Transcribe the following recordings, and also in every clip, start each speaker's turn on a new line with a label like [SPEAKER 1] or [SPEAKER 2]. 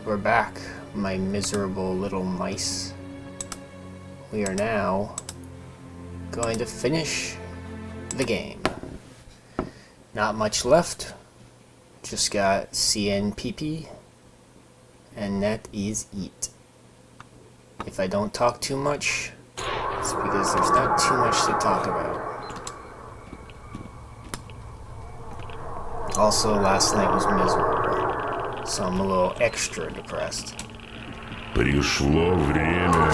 [SPEAKER 1] we're back, my miserable little mice. We are now going to finish the game. Not much left, just got CNPP, and that is it. If I don't talk too much, it's because there's not too much to talk about. Also, last night was miserable, so I'm a little extra depressed.
[SPEAKER 2] Пришло время.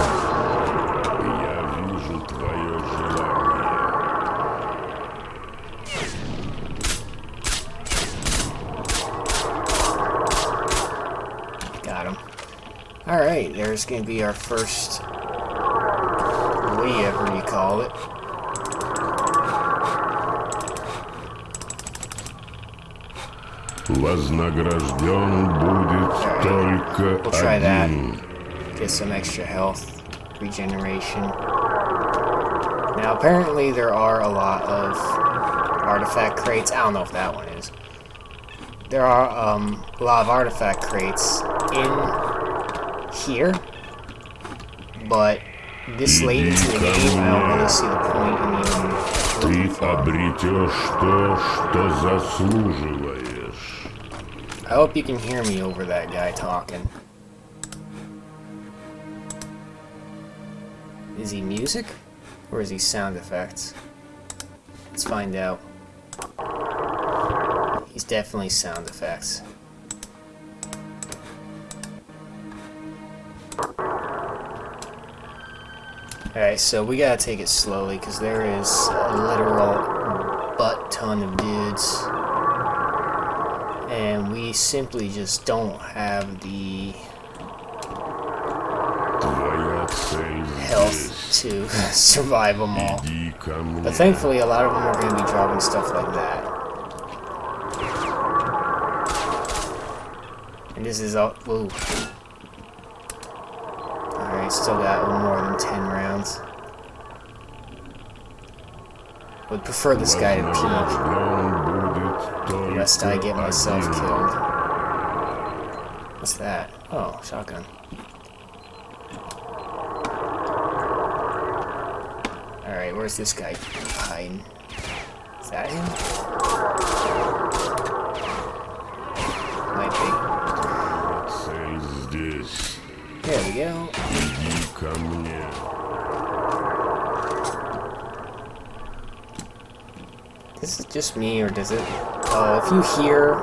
[SPEAKER 2] Я вижу твое желание.
[SPEAKER 1] Got him. Alright, there's gonna be our first, whatever you call it.
[SPEAKER 2] Вознагражден будет только
[SPEAKER 1] We'll try that.
[SPEAKER 2] один.
[SPEAKER 1] Get some extra health, regeneration. Now apparently there are a lot of artifact crates. I don't know if that one is. There are a lot of artifact crates in here, but this late into the game, I don't really see the point in even looking
[SPEAKER 2] Ты
[SPEAKER 1] for them.
[SPEAKER 2] обретешь то, что заслуживаешь.
[SPEAKER 1] I hope you can hear me over that guy talking. Is he music? Or is he sound effects? Let's find out. He's definitely sound effects. Alright, so we gotta take it slowly because there is a literal butt ton of dudes. And we simply just don't have the
[SPEAKER 2] Твоя цель
[SPEAKER 1] health
[SPEAKER 2] здесь.
[SPEAKER 1] to survive them all.
[SPEAKER 2] Иди ко мне.
[SPEAKER 1] But thankfully, a lot of them are going to be dropping stuff like that. And this is all. Whoa. Alright, still got more than 10 rounds. Would prefer this guy to peek,
[SPEAKER 2] Вознагражден будет только
[SPEAKER 1] lest I get myself
[SPEAKER 2] один.
[SPEAKER 1] killed. What's that? Oh, shotgun. Alright, where's this guy hiding? Is that him? Might
[SPEAKER 2] Цель здесь.
[SPEAKER 1] be. There we go.
[SPEAKER 2] Иди ко мне.
[SPEAKER 1] Is it just me, or does it... if you hear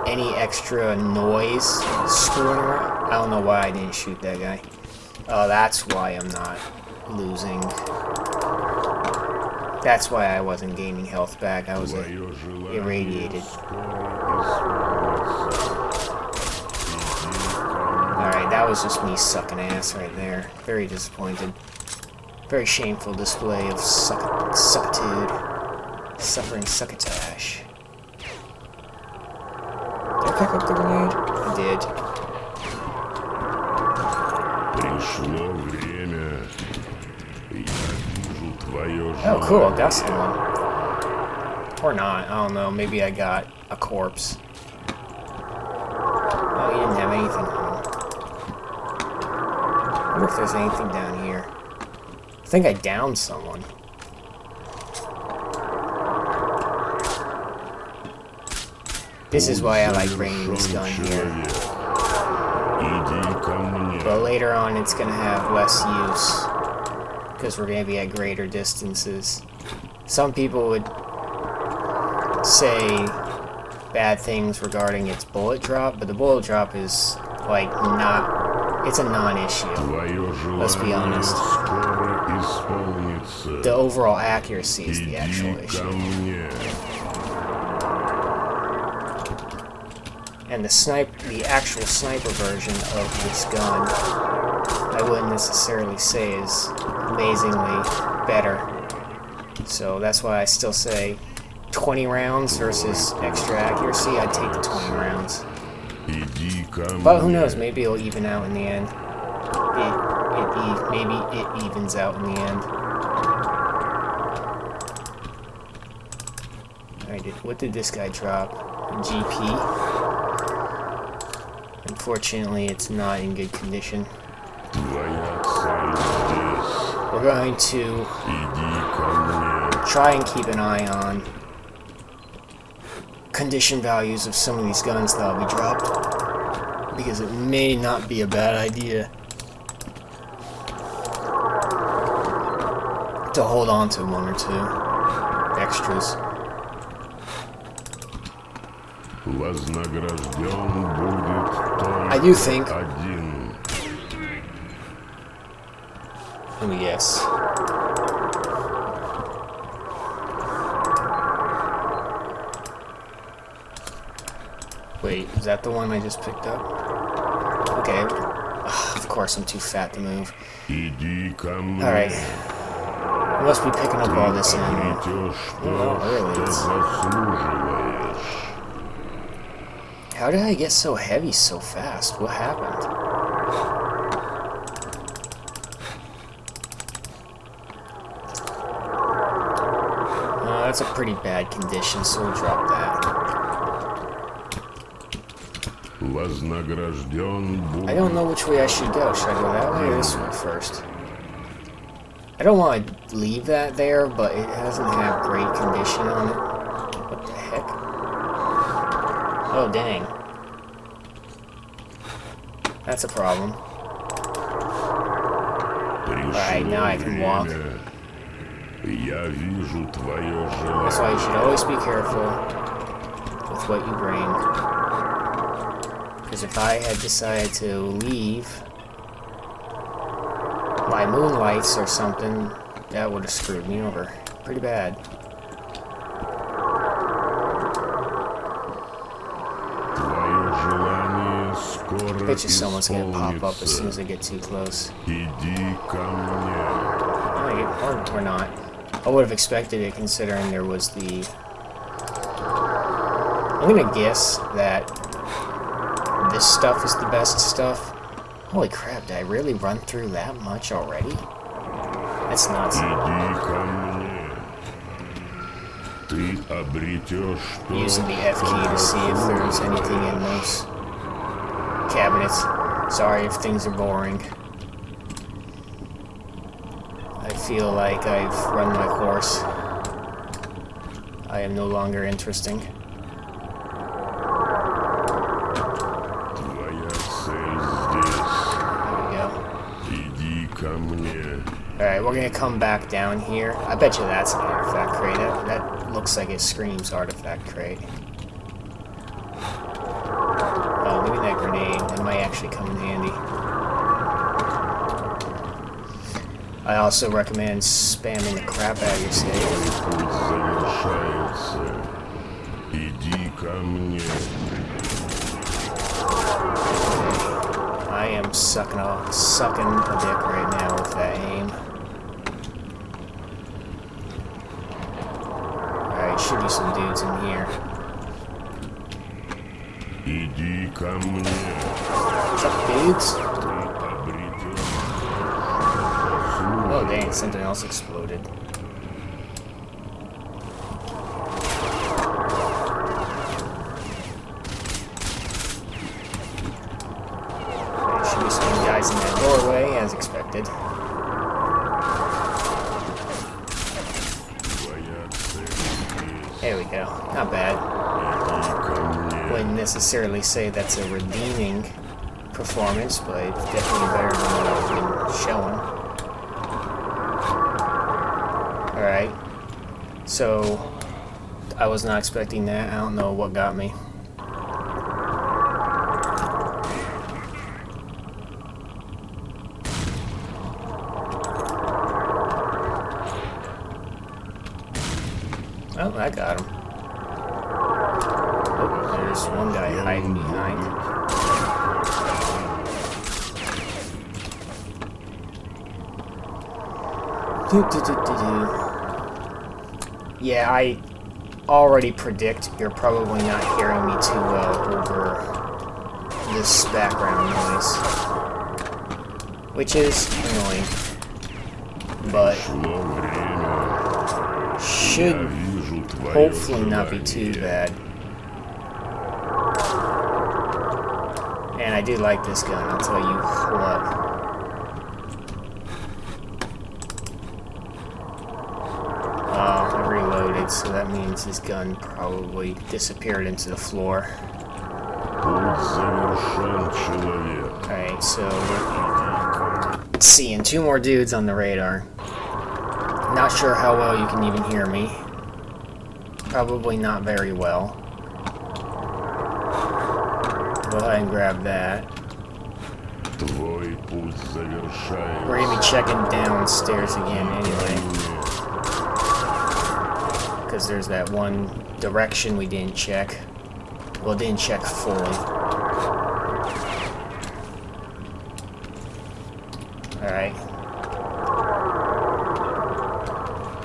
[SPEAKER 1] any extra noise screwing around... I don't know why I didn't shoot that guy. Oh, that's why I'm not losing. That's why I wasn't gaining health back. I was
[SPEAKER 2] Твое желание
[SPEAKER 1] irradiated.
[SPEAKER 2] скоро исполнится.
[SPEAKER 1] Alright, that was just me sucking ass right there. Very disappointed. Very shameful display of suckitude. Suffering succotash. Did I pick up the grenade? I did.
[SPEAKER 2] Пришло время. Я вижу твое
[SPEAKER 1] Oh, cool, I
[SPEAKER 2] желание.
[SPEAKER 1] got someone. Or not, I don't know. Maybe I got a corpse. Oh, he didn't have anything on him. I wonder if there's anything down here. I think I downed someone. This is why I like bringing this gun here.
[SPEAKER 2] Иди ко мне.
[SPEAKER 1] But later on it's going to have less use. Because we're going to be at greater distances. Some people would say bad things regarding its bullet drop, but the bullet drop is like not, it's a non-issue.
[SPEAKER 2] Твое
[SPEAKER 1] Let's be honest.
[SPEAKER 2] желание скоро исполнится.
[SPEAKER 1] The overall accuracy is the actual
[SPEAKER 2] Иди ко
[SPEAKER 1] issue.
[SPEAKER 2] мне.
[SPEAKER 1] And the actual sniper version of this gun, I wouldn't necessarily say is amazingly better. So that's why I still say 20 rounds versus extra accuracy. I'd take the 20 rounds.
[SPEAKER 2] Иди ко мне.
[SPEAKER 1] But who knows? Maybe it'll even out in the end. Maybe it evens out in the end. Alright, what did this guy drop? GP? Unfortunately, it's not in good condition.
[SPEAKER 2] Твоя цель здесь.
[SPEAKER 1] We're going to
[SPEAKER 2] Иди ко мне.
[SPEAKER 1] try and keep an eye on condition values of some of these guns that'll be dropped, because it may not be a bad idea to hold on to one or two extras.
[SPEAKER 2] Вознагражден будет только
[SPEAKER 1] I do think,
[SPEAKER 2] один.
[SPEAKER 1] let me guess. Wait, is that the one I just picked up? Okay. Ugh, of course, I'm too fat to move.
[SPEAKER 2] Иди ко мне.
[SPEAKER 1] Alright. I must be picking up all this ammo.
[SPEAKER 2] Обретешь
[SPEAKER 1] Oh,
[SPEAKER 2] то,
[SPEAKER 1] really?
[SPEAKER 2] что заслуживаешь.
[SPEAKER 1] How did I get so heavy so fast? What happened? That's a pretty bad condition, so we'll drop that.
[SPEAKER 2] Вознагражден будет.
[SPEAKER 1] I don't know which way I should go. Should I go that way or this way first? I don't want to leave that there, but it doesn't have great condition on it. What the heck? Oh, dang. That's a problem. Alright, now I can walk.
[SPEAKER 2] Я вижу твое
[SPEAKER 1] That's why you should
[SPEAKER 2] желание.
[SPEAKER 1] always be careful with what you bring. Because if I had decided to leave by moonlights or something, that would have screwed me over pretty bad.
[SPEAKER 2] Твое желание скоро
[SPEAKER 1] Bet you someone's gonna pop up as soon as
[SPEAKER 2] исполнится.
[SPEAKER 1] I get too close.
[SPEAKER 2] Иди ко мне.
[SPEAKER 1] Or not. I would have expected it considering there was the... I'm gonna guess that this stuff is the best stuff. Holy crap, did I really run through that much already? That's nuts.
[SPEAKER 2] Иди ко мне. Ты обретешь то,
[SPEAKER 1] Using the F key to see if there's anything in those cabinets. Sorry if things are boring. I feel like I've run my course. I am no longer interesting.
[SPEAKER 2] Твоя цель здесь.
[SPEAKER 1] There we go.
[SPEAKER 2] Иди ко мне.
[SPEAKER 1] Alright, we're gonna come back down here. I bet you that's an artifact crate. That looks like it screams artifact crate. Oh, maybe that grenade. That might actually come in handy. I also recommend spamming the crap out of your save.
[SPEAKER 2] Путь завершается. Иди ко мне.
[SPEAKER 1] I am sucking a dick right now with that aim. Alright, should be some dudes in here.
[SPEAKER 2] Иди ко мне.
[SPEAKER 1] What's up, dudes?
[SPEAKER 2] Ты обретешь.
[SPEAKER 1] Oh dang, something else exploded. There should be some guys in that doorway, as expected.
[SPEAKER 2] Твоя цель здесь.
[SPEAKER 1] There we go. Not bad.
[SPEAKER 2] Иди ко мне.
[SPEAKER 1] Wouldn't necessarily say that's a redeeming performance, but it's definitely better than what I've been showing. Alright. So, I was not expecting that. I don't know what got me. Oh, I got him. Oh, there's one guy hiding behind. Yeah, I already predict you're probably not hearing me too well over this background noise, which is annoying, but
[SPEAKER 2] Шло время.
[SPEAKER 1] should
[SPEAKER 2] Я вижу твое
[SPEAKER 1] hopefully not be too
[SPEAKER 2] желание.
[SPEAKER 1] bad. Man, I do like this gun, I'll tell you what. I reloaded, so that means his gun probably disappeared into the floor. Alright, so we're seeing 2 more dudes on the radar. Not sure how well you can even hear me. Probably not very well. Go ahead and grab that. We're gonna be checking downstairs again anyway. Because there's that one direction we didn't check. Well, didn't check fully. Alright.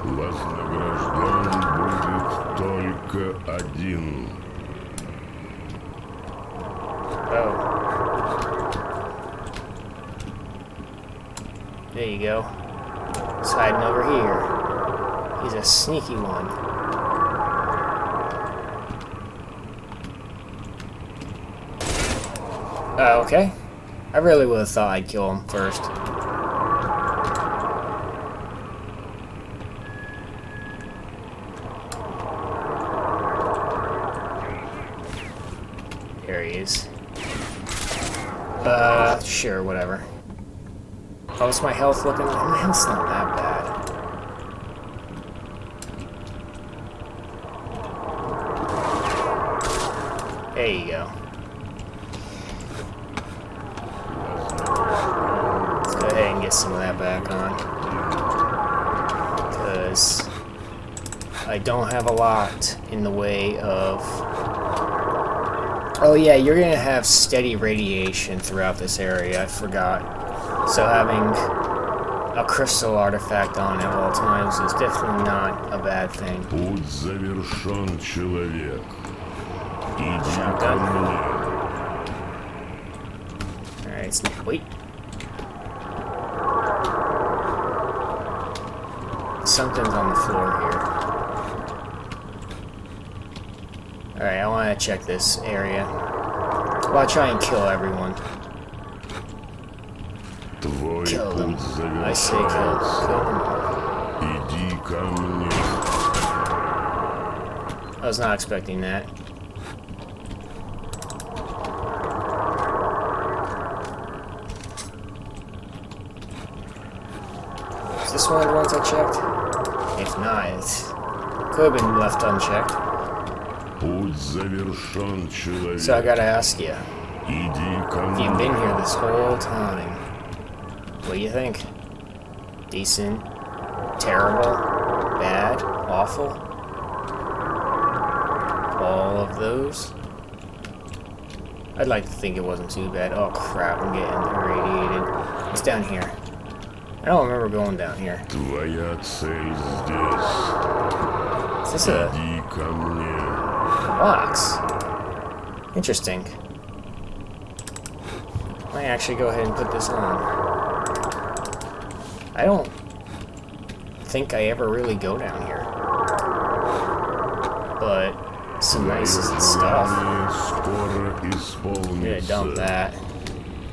[SPEAKER 2] Вознагражден будет только один.
[SPEAKER 1] Oh. There you go. He's hiding over here. He's a sneaky one. Okay. I really would have thought I'd kill him first. There he is. Sure, whatever. How's my health looking? My health's not that bad. There you go. Let's go ahead and get some of that back on. Because I don't have a lot in the way of... Oh yeah, you're gonna have steady radiation throughout this area, I forgot. So having a crystal artifact on at all times is definitely not a bad thing.
[SPEAKER 2] Путь завершен, человек.
[SPEAKER 1] Shotgun. Alright, wait. Something's on the floor here. Alright, I want to check this area. Well, I'll try and kill everyone. Kill them. I say kill them all.
[SPEAKER 2] Иди ко мне.
[SPEAKER 1] I was not expecting that. Is this one of the ones I checked? If not, it could have been left unchecked.
[SPEAKER 2] Путь завершен, человек.
[SPEAKER 1] So I gotta ask you,
[SPEAKER 2] Иди ко
[SPEAKER 1] if
[SPEAKER 2] мне.
[SPEAKER 1] you've been here this whole time, what do you think? Decent? Terrible? Bad? Awful? All of those? I'd like to think it wasn't too bad. Oh crap, I'm getting irradiated. It's down here. I don't remember going down here.
[SPEAKER 2] Твоя цель здесь.
[SPEAKER 1] Is this a
[SPEAKER 2] Иди ко мне.
[SPEAKER 1] box? Interesting. Might actually go ahead and put this on. I don't think I ever really go down here. But some nice stuff.
[SPEAKER 2] Скоро
[SPEAKER 1] I'm gonna dump
[SPEAKER 2] исполнится.
[SPEAKER 1] that.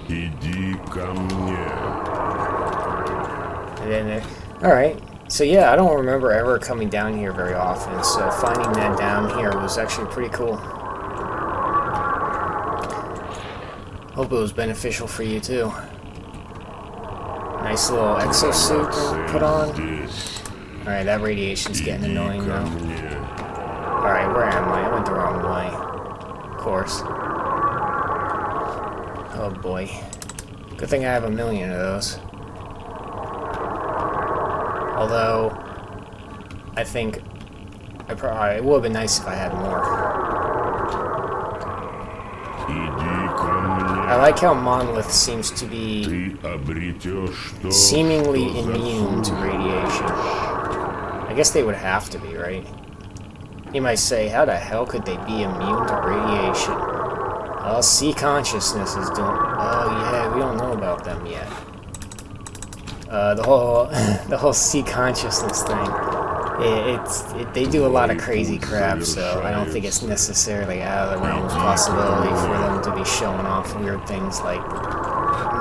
[SPEAKER 2] Иди ко мне.
[SPEAKER 1] And then, alright. So yeah, I don't remember ever coming down here very often, so finding that down here was actually pretty cool. Hope it was beneficial for you too. Nice little exosuit to put on. Alright, that radiation's getting annoying now. Alright, where am I? I went the wrong way. Of course. Oh boy. Good thing I have 1,000,000 of those. Although, I think it would have been nice if I had more. I like how Monolith seems to be seemingly immune to radiation. I guess they would have to be, right? You might say, how the hell could they be immune to radiation? Well, sea consciousness is doing... Oh yeah, we don't know about them yet. The whole sea consciousness thing They do a lot of crazy crap, so I don't think it's necessarily out of the realm of possibility for them to be showing off weird things like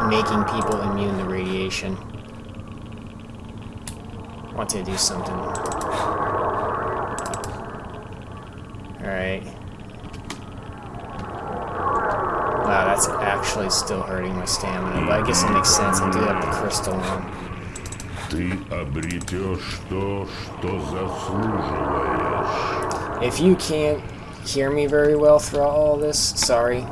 [SPEAKER 1] making people immune to radiation. Want to do something. Alright. Wow, that's actually still hurting my stamina, but I guess it makes sense. I do have the crystal on.
[SPEAKER 2] Ты обретешь то, что заслуживаешь.
[SPEAKER 1] If you can't hear me very well throughout all this, sorry.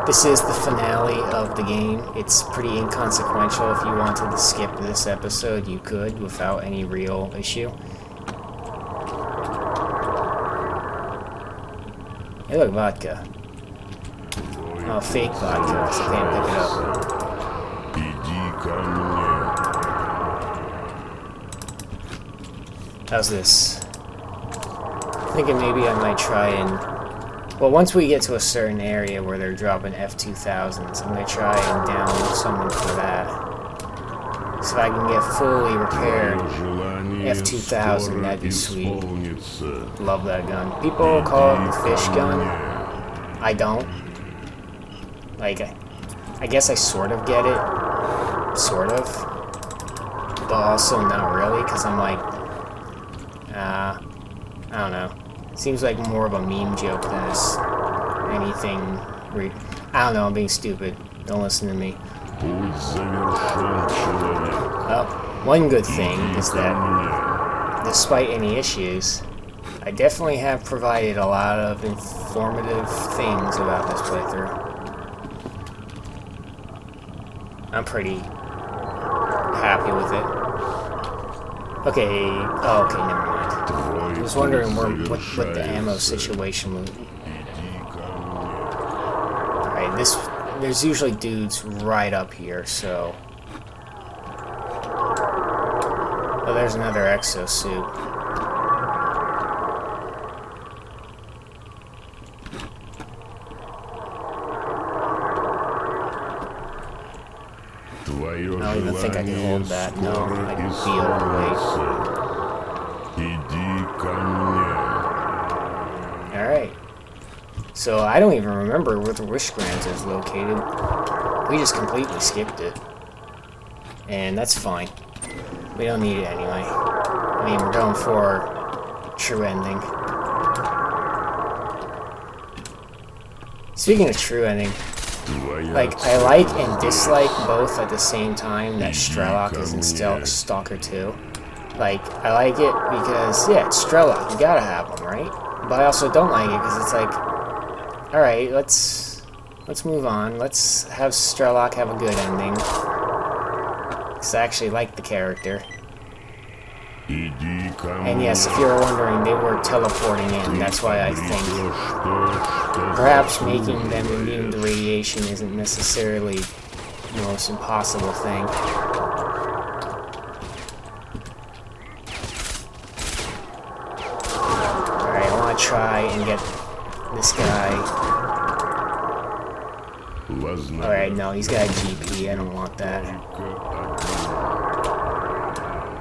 [SPEAKER 1] This is the finale of the game. It's pretty inconsequential. If you wanted to skip this episode, you could without any real issue. Hey, look, vodka. Oh, fake vodka, so I can't pick it up.
[SPEAKER 2] Иди ко мне.
[SPEAKER 1] How's this? Thinking maybe I might try and... Well, once we get to a certain area where they're dropping F-2000s, I'm going to try and down someone for that. So if I can get fully repaired F-2000, that'd be sweet. Love that gun. People call it the fish gun. I don't. Like, I guess I sort of get it. Sort of. But also not really, because I'm like... I don't know. Seems like more of a meme joke than it's anything. I don't know, I'm being stupid. Don't listen to me. Well, one good thing is that, despite any issues, I definitely have provided a lot of informative things about this playthrough. I'm pretty happy with it. Okay, oh, okay, never mind. I was wondering what the ammo situation was. Alright, there's usually dudes right up here, so... Oh, there's another exosuit. I don't even think I can hold that. No, I can feel the weight. Alright. So I don't even remember where the wish grant is located. We just completely skipped it. And that's fine. We don't need it anyway. I mean, we're going for true ending. Speaking of true ending, like, I like and dislike both at the same time that Strelok is in Stalker 2. Like, I like it because, yeah, it's Strelok, you gotta have him, right? But I also don't like it because it's like, alright, let's move on. Let's have Strelok have a good ending. Because I actually like the character. And yes, if you were wondering, they were teleporting in. That's why I think perhaps making them immune to radiation isn't necessarily the most impossible thing. Alright, I want to try and get this guy. Alright, no, he's got a GP. I don't want that.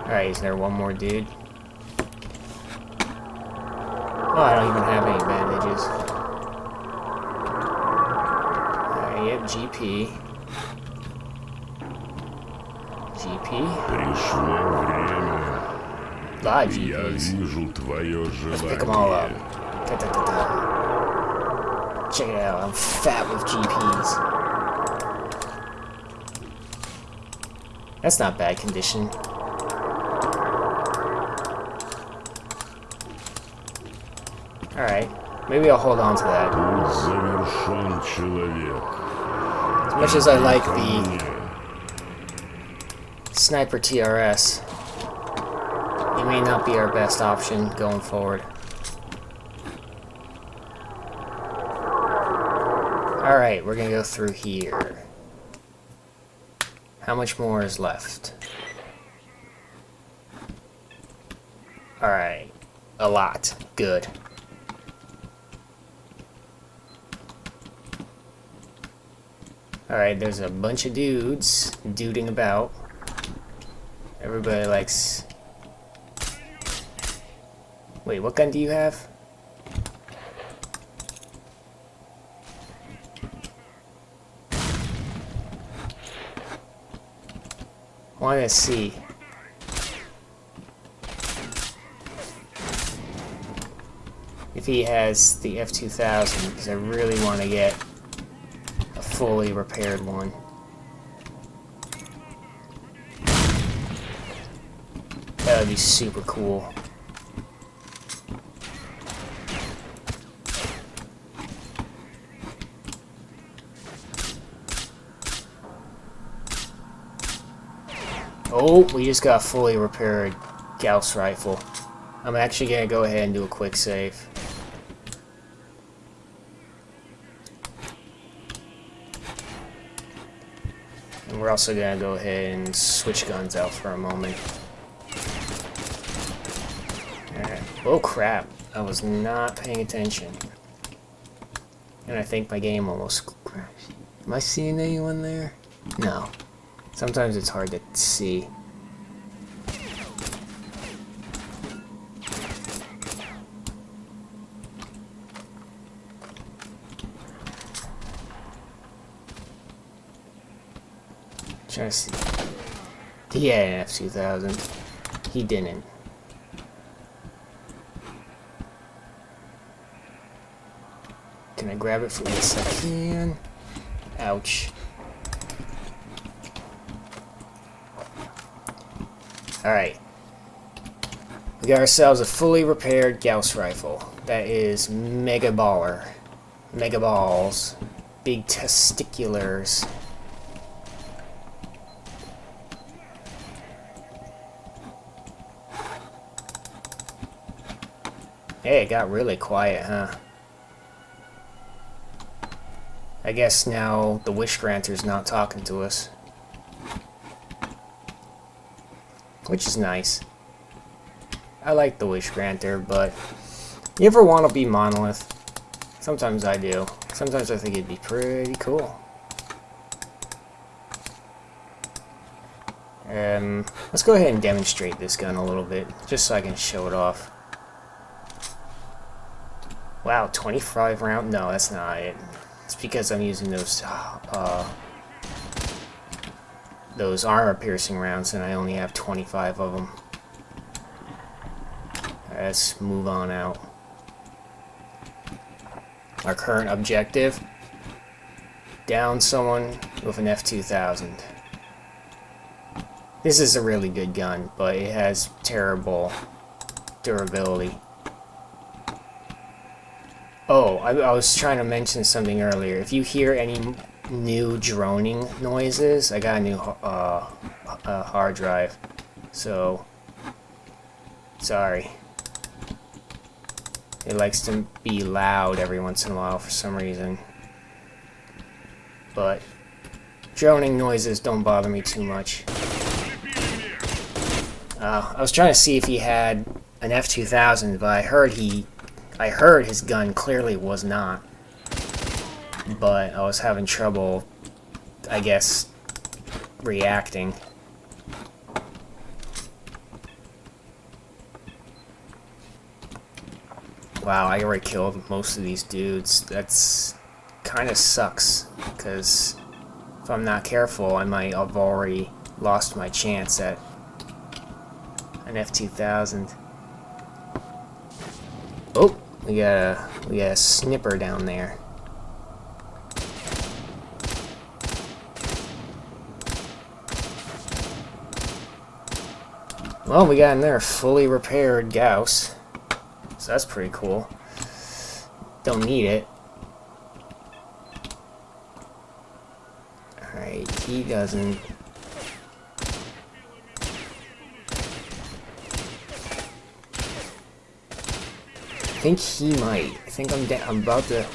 [SPEAKER 1] Alright, is there one more dude? Oh, I don't even have any bandages. Alright, yep, GP. GP? A lot of GPs. Let's pick them all up. Check it out, I'm fat with GPs. That's not bad condition. Alright, maybe I'll hold on to that. As much as I like the Sniper TRS, it may not be our best option going forward. Alright, we're gonna go through here. How much more is left? Alright, a lot. Good. Alright, there's a bunch of dudes duding about. Everybody likes Wait, what gun do you have? Want to see. If he has the F2000, because I really want to get a fully repaired one. That would be super cool. Oh, we just got a fully repaired Gauss rifle. I'm actually going to go ahead and do a quick save. And we're also going to go ahead and switch guns out for a moment. Alright. Oh crap, I was not paying attention. And I think my game almost crashed. Am I seeing anyone there? No. Sometimes it's hard to see. Trying to see. He had an F2000. He didn't. Can I grab it for this? I can. Ouch. Alright. We got ourselves a fully repaired Gauss rifle. That is mega baller. Mega balls. Big testiculars. Hey, it got really quiet, huh? I guess now the Wish Granter's not talking to us. Which is nice. I like the Wish Granter, but you ever want to be Monolith? Sometimes I do. Sometimes I think it'd be pretty cool. Let's go ahead and demonstrate this gun a little bit, just so I can show it off. Wow, 25 round? No, that's not it. It's because I'm using those armor-piercing rounds, and I only have 25 of them. Alright, let's move on out. Our current objective: down someone with an F2000. This is a really good gun, but it has terrible durability. Oh, I was trying to mention something earlier. If you hear any new droning noises, I got a new hard drive, so sorry. It likes to be loud every once in a while for some reason, but droning noises don't bother me too much. I was trying to see if he had an F2000, but I heard his gun clearly was not. But I was having trouble, I guess, reacting. Wow, I already killed most of these dudes. That's kind of sucks, because if I'm not careful, I might have already lost my chance at an F2000. Oh, we got a snipper down there. Well, we got another fully repaired Gauss, so that's pretty cool. Don't need it. Alright, he doesn't. I think he might. I think I'm about to.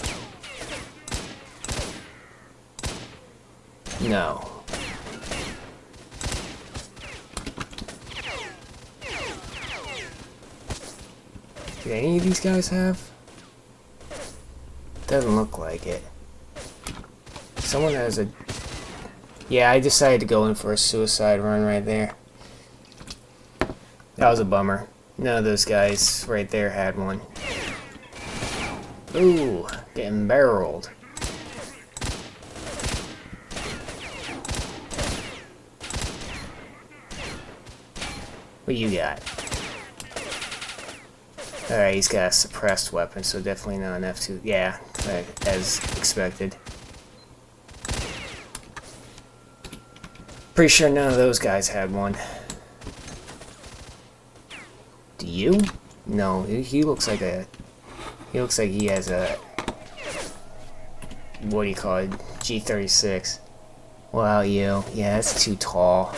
[SPEAKER 1] No. Do any of these guys have? Doesn't look like it. Someone has a. Yeah, I decided to go in for a suicide run right there. That was a bummer. None of those guys right there had one. Ooh, getting barreled. What you got? Alright, he's got a suppressed weapon, so definitely not an F2. Yeah, as expected. Pretty sure none of those guys had one. Do you? No, he looks like a... He looks like he has a... What do you call it? G36. Wow, you. Yeah, that's too tall.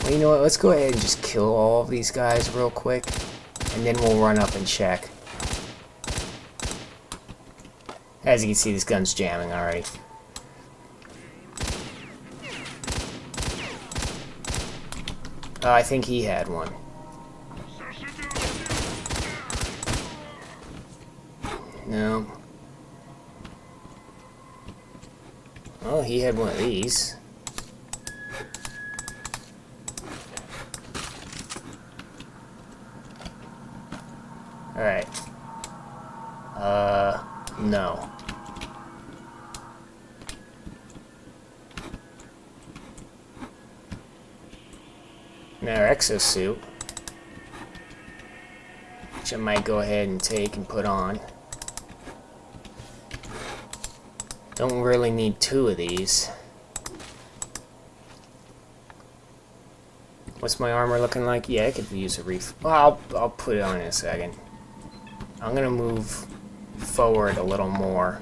[SPEAKER 1] Well, you know what? Let's go ahead and just kill all of these guys real quick. And then we'll run up and check. As you can see, this gun's jamming already. I think he had one. No. Oh, he had one of these. Alright. No. Now our exosuit, which I might go ahead and take and put on. Don't really need two of these. What's my armor looking like? Yeah, I could use a well, I'll put it on in a second. I'm gonna move forward a little more.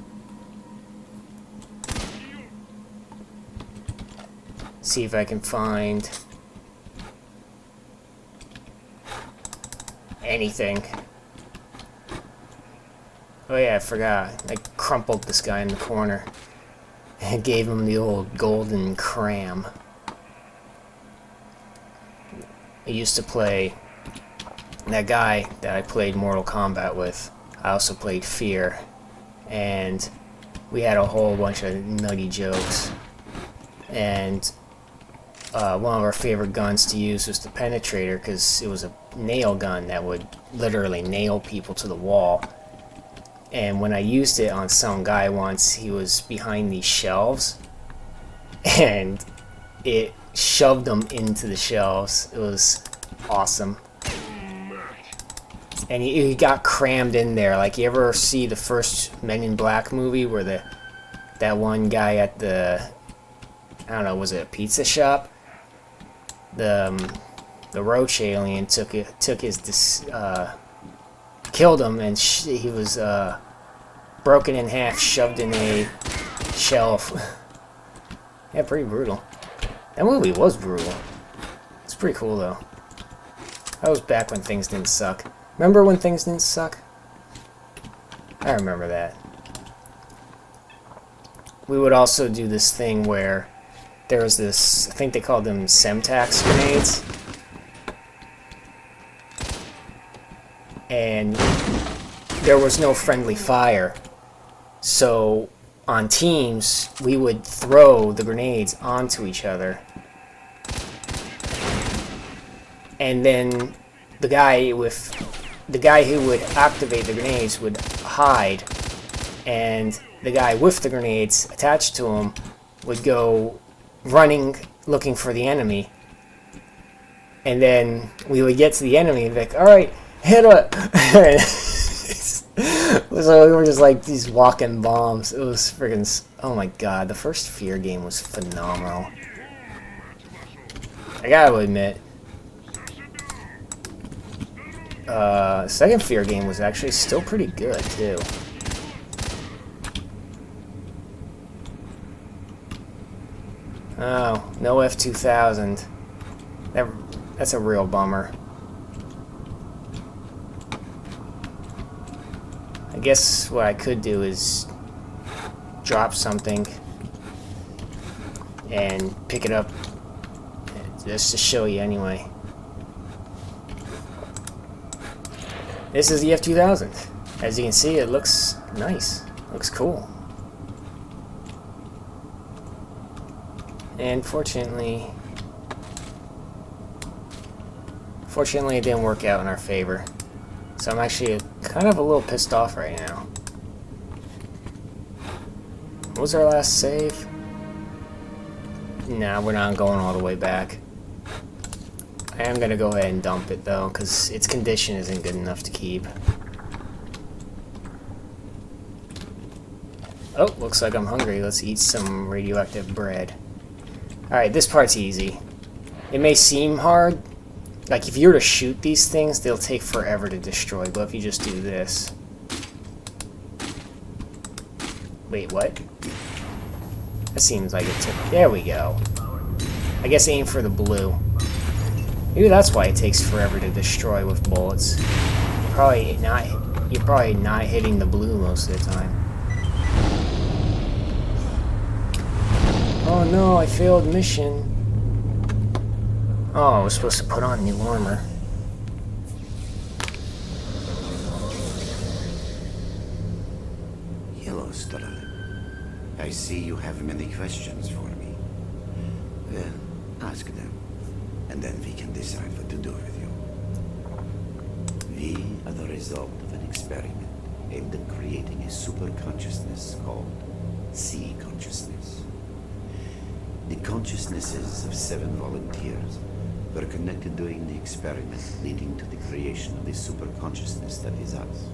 [SPEAKER 1] See if I can find anything. Oh yeah, I forgot. I crumpled this guy in the corner and gave him the old golden cram. I used to play that guy that I played Mortal Kombat with. I also played Fear, and we had a whole bunch of nutty jokes. And one of our favorite guns to use was the Penetrator, because it was a nail gun that would literally nail people to the wall. And when I used it on some guy once, he was behind these shelves, and it shoved him into the shelves. It was awesome. And he got crammed in there. Like, you ever see the first Men in Black movie where that one guy at the, I don't know, was it a pizza shop? The roach alien took his killed him, and he was broken in half, shoved in a shelf. Yeah, pretty brutal. That movie was brutal. It's pretty cool though. That was back when things didn't suck. Remember when things didn't suck? I remember that. We would also do this thing where there was this, I think they called them Semtax grenades. And there was no friendly fire. So on teams, we would throw the grenades onto each other. And then the guy who would activate the grenades would hide, and the guy with the grenades attached to him would go running looking for the enemy. And then we would get to the enemy and be like, alright, hit it! So we were just like these walking bombs. It was friggin', oh my god, the first Fear game was phenomenal. I gotta admit, the second Fear game was actually still pretty good too. Oh, no F2000. That's a real bummer. I guess what I could do is drop something and pick it up just to show you anyway. This is the F2000. As you can see, it looks nice. Looks cool. And fortunately Fortunately, it didn't work out in our favor. So I'm actually kind of a little pissed off right now. What was our last save? Nah, we're not going all the way back. I am gonna go ahead and dump it though, because its condition isn't good enough to keep. Oh, looks like I'm hungry. Let's eat some radioactive bread. Alright, this part's easy. It may seem hard. Like, if you were to shoot these things, they'll take forever to destroy. But if you just do this... Wait, what? That seems like it took... There we go. I guess aim for the blue. Maybe that's why it takes forever to destroy with bullets. You're probably not hitting the blue most of the time. Oh no, I failed mission. Oh, I was supposed to put on new armor.
[SPEAKER 3] Hello, Stalker. I see you have many questions for me. Well, ask them, and then we can decide what to do with you. We are the result of an experiment aimed at creating a super consciousness called sea consciousness. The consciousnesses of 7 volunteers were connected during the experiment, leading to the creation of the super consciousness that is us.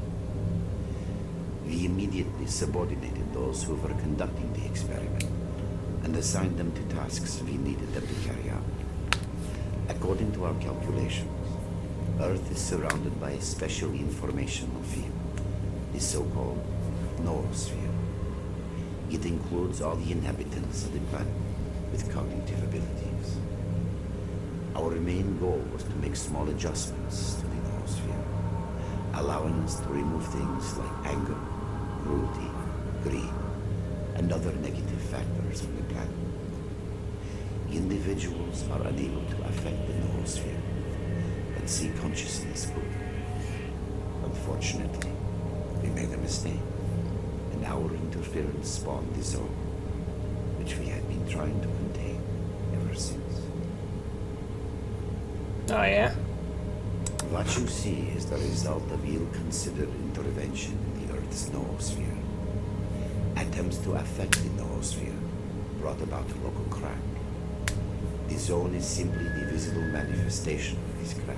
[SPEAKER 3] We immediately subordinated those who were conducting the experiment and assigned them to tasks we needed them to carry out. According to our calculations, Earth is surrounded by a special informational field, the so-called noosphere. It includes all the inhabitants of the planet with cognitive abilities. Our main goal was to make small adjustments to the noosphere, allowing us to remove things like anger, cruelty, greed, and other negative factors from the planet. Individuals are unable to affect the noosphere, but sea consciousness could. Unfortunately, we made a mistake, and our interference spawned the zone, which we had been trying to contain ever since.
[SPEAKER 1] Oh yeah?
[SPEAKER 3] What you see is the result of ill-considered intervention in the Earth's noosphere. Attempts to affect the noosphere brought about a local crack. The zone is simply the visible manifestation of this crack.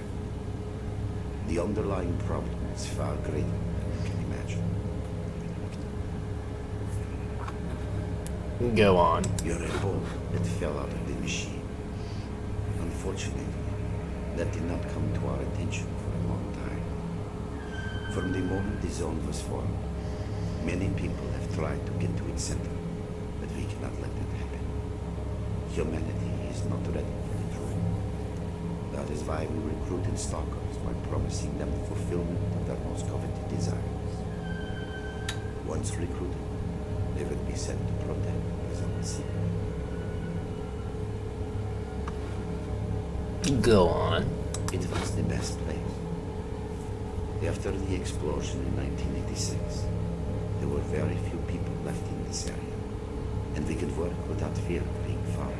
[SPEAKER 3] The underlying problem is far greater than you can imagine.
[SPEAKER 1] Go on.
[SPEAKER 3] You're a ball that fell out of the machine. Unfortunately, that did not come to our attention for a long time. From the moment the zone was formed, many people have tried to get to its center, but we cannot let that happen. Humanity is not ready for the truth. That is why we recruited Stalkers by promising them the fulfillment of their most coveted desires. Once recruited, they would be sent to protect the zone secret.
[SPEAKER 1] Go on.
[SPEAKER 3] It was the best place. After the explosion in 1986, there were very few people left in this area, and we could work without fear of being found.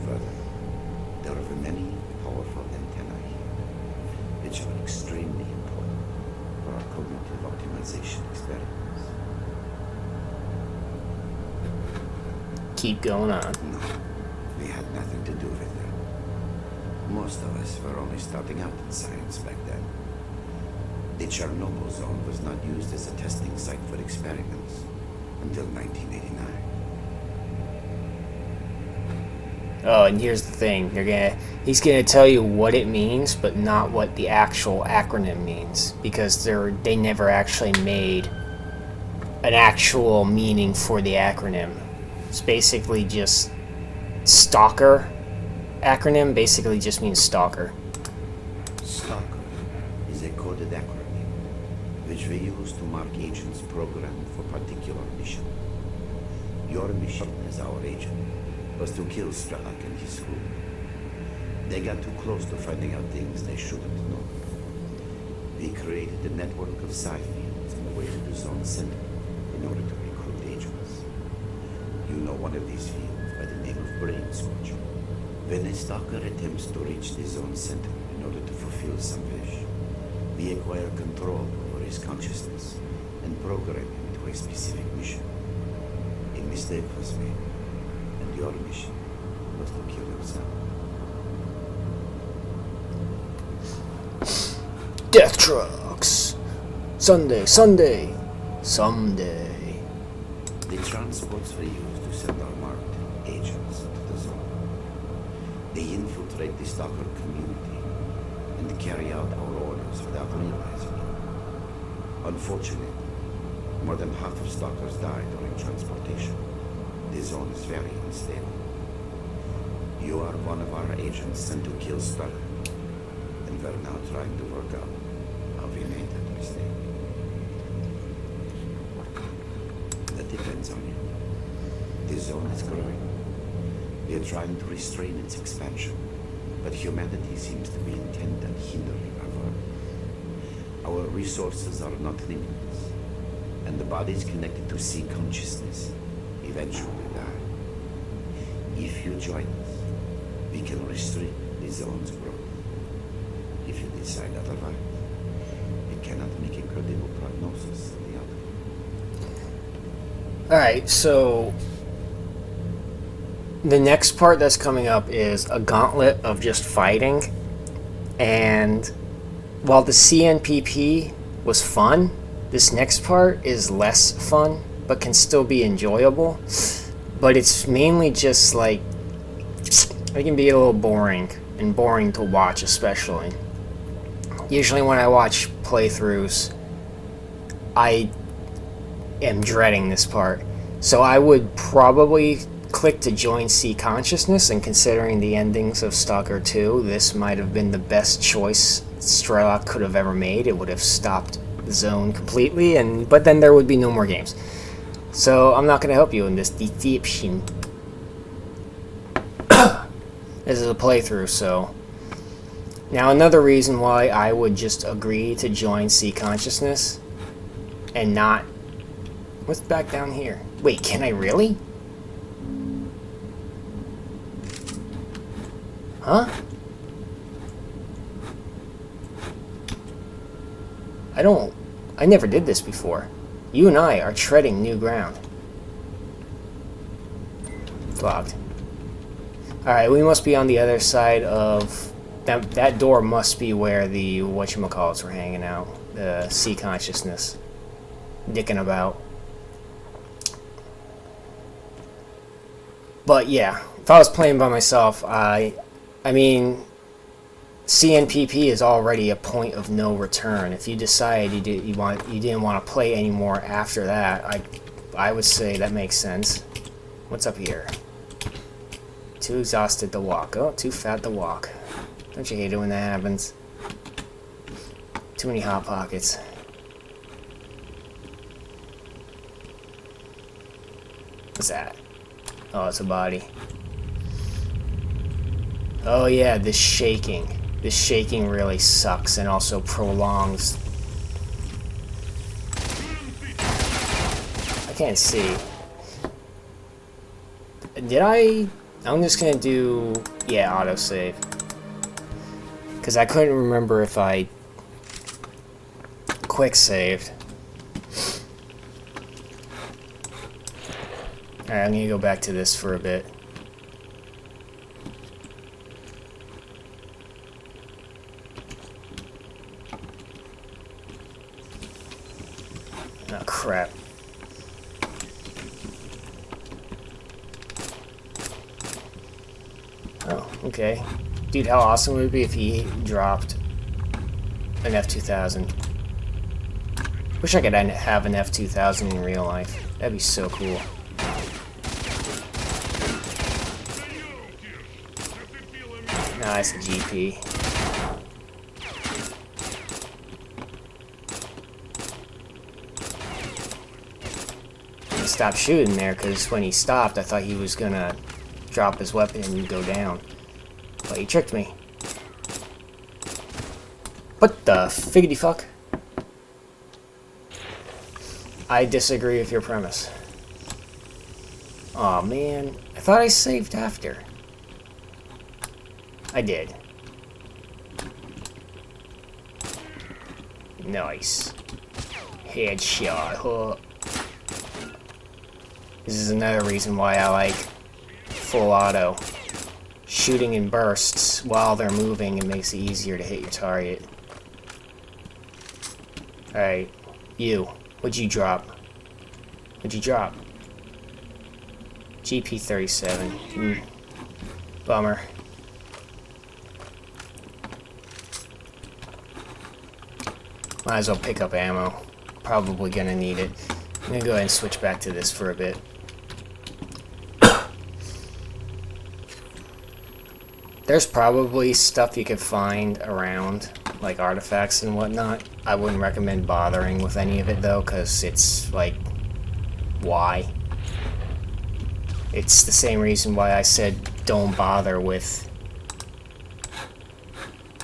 [SPEAKER 3] Further, there are many powerful antennae here, which are extremely important for our cognitive optimization experiments.
[SPEAKER 1] Keep going on.
[SPEAKER 3] No, we had nothing to do with that. Most of us were only starting out in science back then. The Chernobyl zone was not used as a testing site for experiments until 1989.
[SPEAKER 1] Oh, and here's the thing. He's gonna tell you what it means, but not what the actual acronym means, because they never actually made an actual meaning for the acronym. It's basically just Stalker. Acronym basically just means stalker.
[SPEAKER 3] Stalker is a coded acronym which we use to mark agents programmed for particular missions. Your mission as our agent was to kill Strelak and his crew. They got too close to finding out things they shouldn't know. We created a network of psi fields on the way to the zone center in order to recruit agents. You know one of these fields by the name of Brain Scorcher. When a Stalker attempts to reach the zone center in order to fulfill some wish, we acquire control over his consciousness and program him to a specific mission. A mistake was made, and your mission was to kill yourself.
[SPEAKER 1] Death trucks. Sunday, Sunday, someday.
[SPEAKER 3] The transports were used to send our marked agents to the zone. They infiltrate the Stalker community and carry out our orders without realizing it. Unfortunately, more than half of Stalkers die during transportation. The zone is very unstable. You are one of our agents sent to kill Stalker, and we're now trying to work out how we made that mistake. That depends on you. The zone is growing. We are trying to restrain its expansion, but humanity seems to be intent on hindering our work. Our resources are not limitless, and the bodies connected to sea consciousness eventually die. If you join us, we can restrict the zone's growth. If you decide otherwise, we cannot make a credible prognosis of the outcome.
[SPEAKER 1] Alright, so the next part that's coming up is a gauntlet of just fighting, and while the CNPP was fun, this next part is less fun, but can still be enjoyable. But it's mainly just like, it can be a little boring, and boring to watch especially. Usually when I watch playthroughs, I am dreading this part. So I would probably click to join Sea Consciousness, and considering the endings of Stalker 2, this might have been the best choice Strelok could have ever made. It would have stopped the zone completely, but then there would be no more games. So I'm not going to help you in this deception. This is a playthrough, so... Now another reason why I would just agree to join Sea Consciousness and not... What's back down here? Wait, can I really? Huh? I never did this before. You and I are treading new ground. It's locked. Alright, we must be on the other side of... That door must be where the whatchamacallits were hanging out. The Sea Consciousness. Dicking about. But yeah, if I was playing by myself, I mean, CNPP is already a point of no return. If you decide you didn't want to play anymore after that, I would say that makes sense. What's up here? Too exhausted to walk. Oh, too fat to walk. Don't you hate it when that happens? Too many hot pockets. What's that? Oh, it's a body. Oh yeah, this shaking. This shaking really sucks and also prolongs. I can't see. Did I? I'm just gonna do... Yeah, autosave. Because I couldn't remember if I quick saved. Alright, I'm gonna go back to this for a bit. Oh, crap. Oh, okay. Dude, how awesome would it be if he dropped an F2000? Wish I could have an F2000 in real life. That'd be so cool. Nice GP. He stopped shooting there because when he stopped, I thought he was gonna drop his weapon and go down. But he tricked me. What the figgity fuck? I disagree with your premise. Aw, man. I thought I saved after. I did. Nice. Headshot. Huh. This is another reason why I like full auto. Shooting in bursts while they're moving, it makes it easier to hit your target. Alright, you. What'd you drop? What'd you drop? GP37. Bummer. Might as well pick up ammo. Probably gonna need it. I'm gonna go ahead and switch back to this for a bit. There's probably stuff you could find around, like artifacts and whatnot. I wouldn't recommend bothering with any of it though, because it's like, why? It's the same reason why I said don't bother with...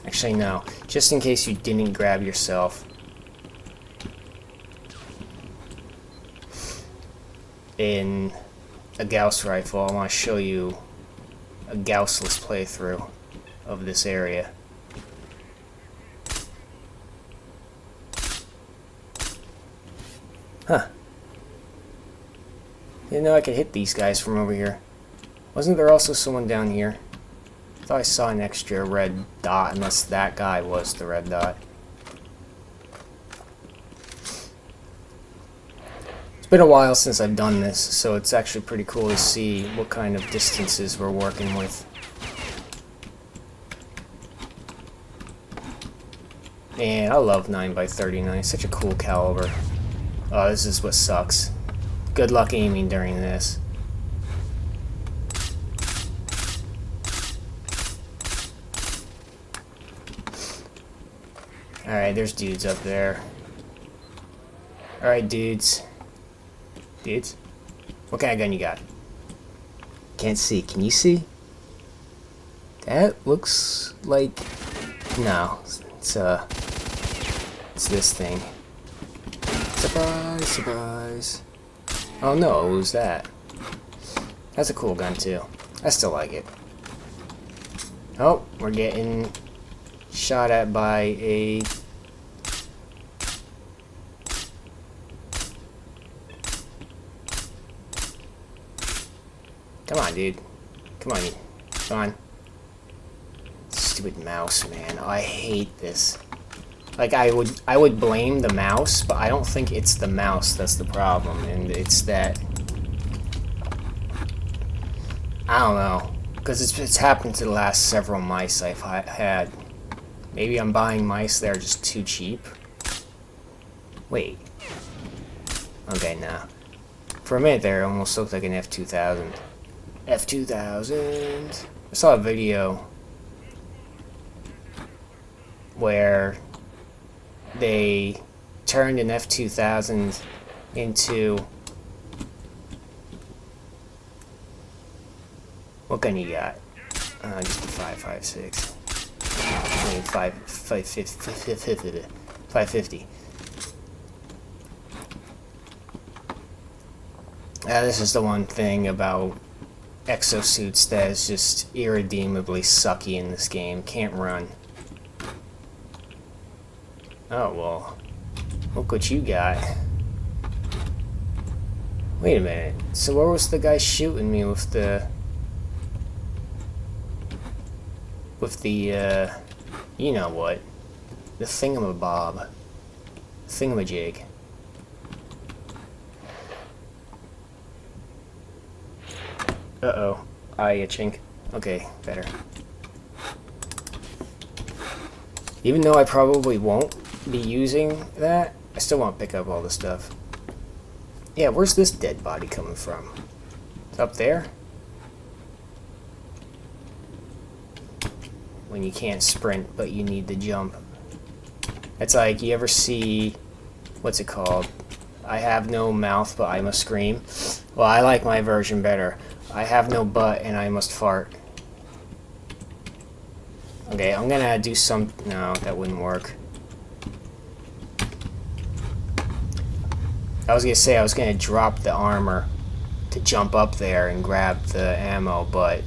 [SPEAKER 1] Actually no, just in case you didn't grab yourself in a Gauss rifle, I want to show you a Gaussless playthrough of this area. Huh. Didn't know I could hit these guys from over here. Wasn't there also someone down here? I thought I saw an extra red dot, unless that guy was the red dot. It's been a while since I've done this, so it's actually pretty cool to see what kind of distances we're working with. Man, I love 9x39, such a cool caliber. Oh, this is what sucks. Good luck aiming during this. Alright, there's dudes up there. Alright, dudes. Dudes? What kind of gun you got? Can't see. Can you see? That looks like... No. It's this thing. Surprise, surprise. Oh no, it was that. That's a cool gun too. I still like it. Oh, we're getting shot at by a... Come on, dude. Come on, come on. Stupid mouse, man. I hate this. Like, I would blame the mouse, but I don't think it's the mouse that's the problem, and it's that... I don't know. Because it's happened to the last several mice I've had. Maybe I'm buying mice that are just too cheap. Wait. Okay, nah. For a minute there, it almost looked like an F2000. F2000. I saw a video where they turned an F2000 into... What gun you got? Just a 5.56. I mean 550. This is the one thing about exosuits that is just irredeemably sucky in this game. Can't run. Oh, well. Look what you got. Wait a minute. So where was the guy shooting me with the... you know what. The thingamabob. Thingamajig. Uh-oh. Eye itching. Okay, better. Even though I probably won't be using that, I still want to pick up all the stuff. Yeah, where's this dead body coming from? It's up there? When you can't sprint, but you need to jump. It's like, you ever see... What's it called? I have no mouth, but I must scream. Well, I like my version better. I have no butt, and I must fart. Okay, I'm gonna do some... No, that wouldn't work. I was gonna say I was gonna drop the armor to jump up there and grab the ammo, but...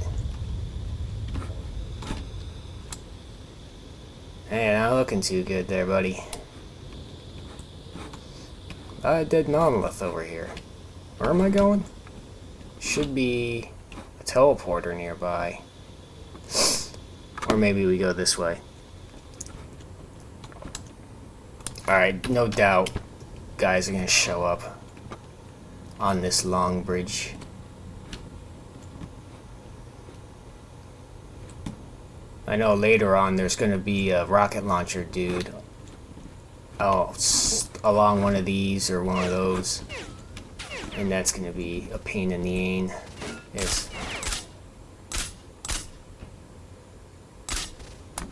[SPEAKER 1] Hey, not looking too good there, buddy. Dead monolith over here. Where am I going? Should be a teleporter nearby. Or maybe we go this way. Alright, no doubt guys are gonna show up on this long bridge. I know later on there's gonna be a rocket launcher dude. Oh, along one of these or one of those. And that's gonna be a pain in the ass. Yes.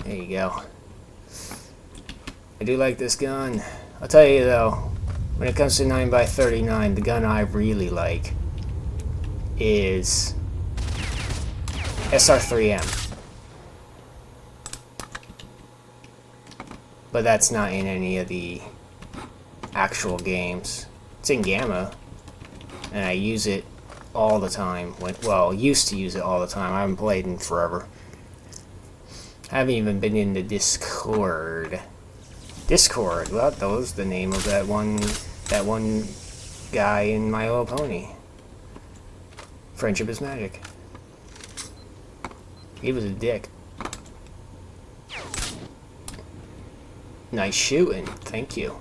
[SPEAKER 1] There you go. I do like this gun. I'll tell you though, when it comes to 9x39, the gun I really like is SR3M. But that's not in any of the actual games. It's in Gamma, and I use it all the time. Well, used to use it all the time. I haven't played in forever. I haven't even been in the Discord. Discord, well, that was the name of that one guy in My Little Pony. Friendship is Magic. He was a dick. Nice shooting, thank you.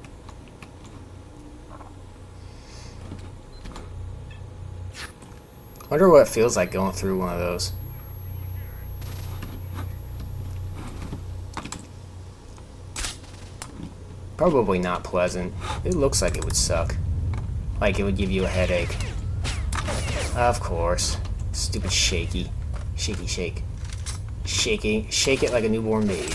[SPEAKER 1] Wonder what it feels like going through one of those. Probably not pleasant. It looks like it would suck. Like it would give you a headache. Of course. Stupid shaky. Shaky shake. Shake it like a newborn baby.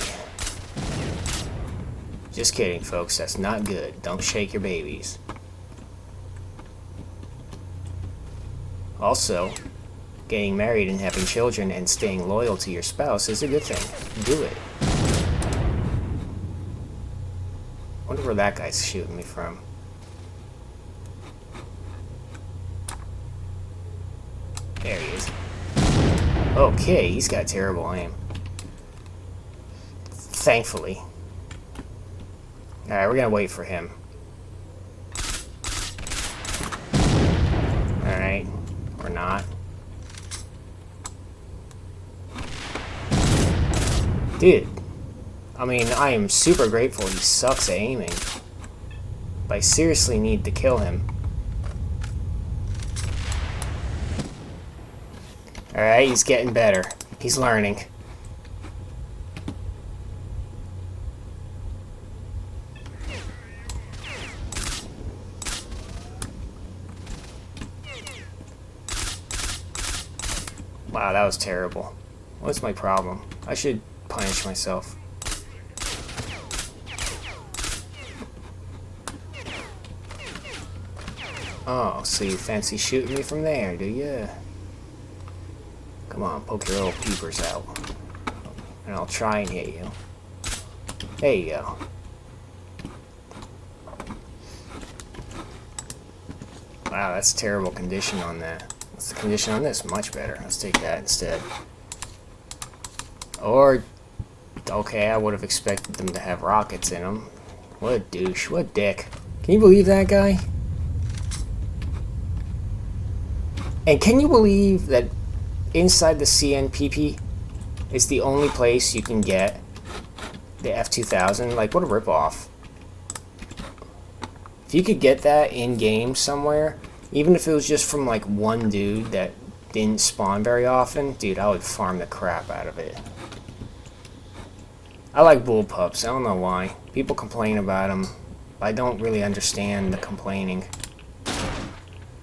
[SPEAKER 1] Just kidding, folks. That's not good. Don't shake your babies. Also, getting married and having children and staying loyal to your spouse is a good thing. Do it. Wonder where that guy's shooting me from. There he is. Okay, he's got terrible aim. Thankfully. Alright, we're gonna wait for him. Alright, or not. Dude, I mean, I am super grateful he sucks at aiming. But I seriously need to kill him. Alright, he's getting better. He's learning. Wow, that was terrible. What's my problem? I should punish myself. Oh, so you fancy shooting me from there, do ya? Come on, poke your little peepers out. And I'll try and hit you. There you go. Wow, that's terrible condition on that. What's the condition on this? Much better. Let's take that instead. Or, okay, I would have expected them to have rockets in them. What a douche. What a dick. Can you believe that guy? And can you believe that inside the CNPP is the only place you can get the F2000? Like, what a ripoff. If you could get that in-game somewhere, even if it was just from like one dude that didn't spawn very often, dude, I would farm the crap out of it. I like bullpups. I don't know why. People complain about them. I don't really understand the complaining.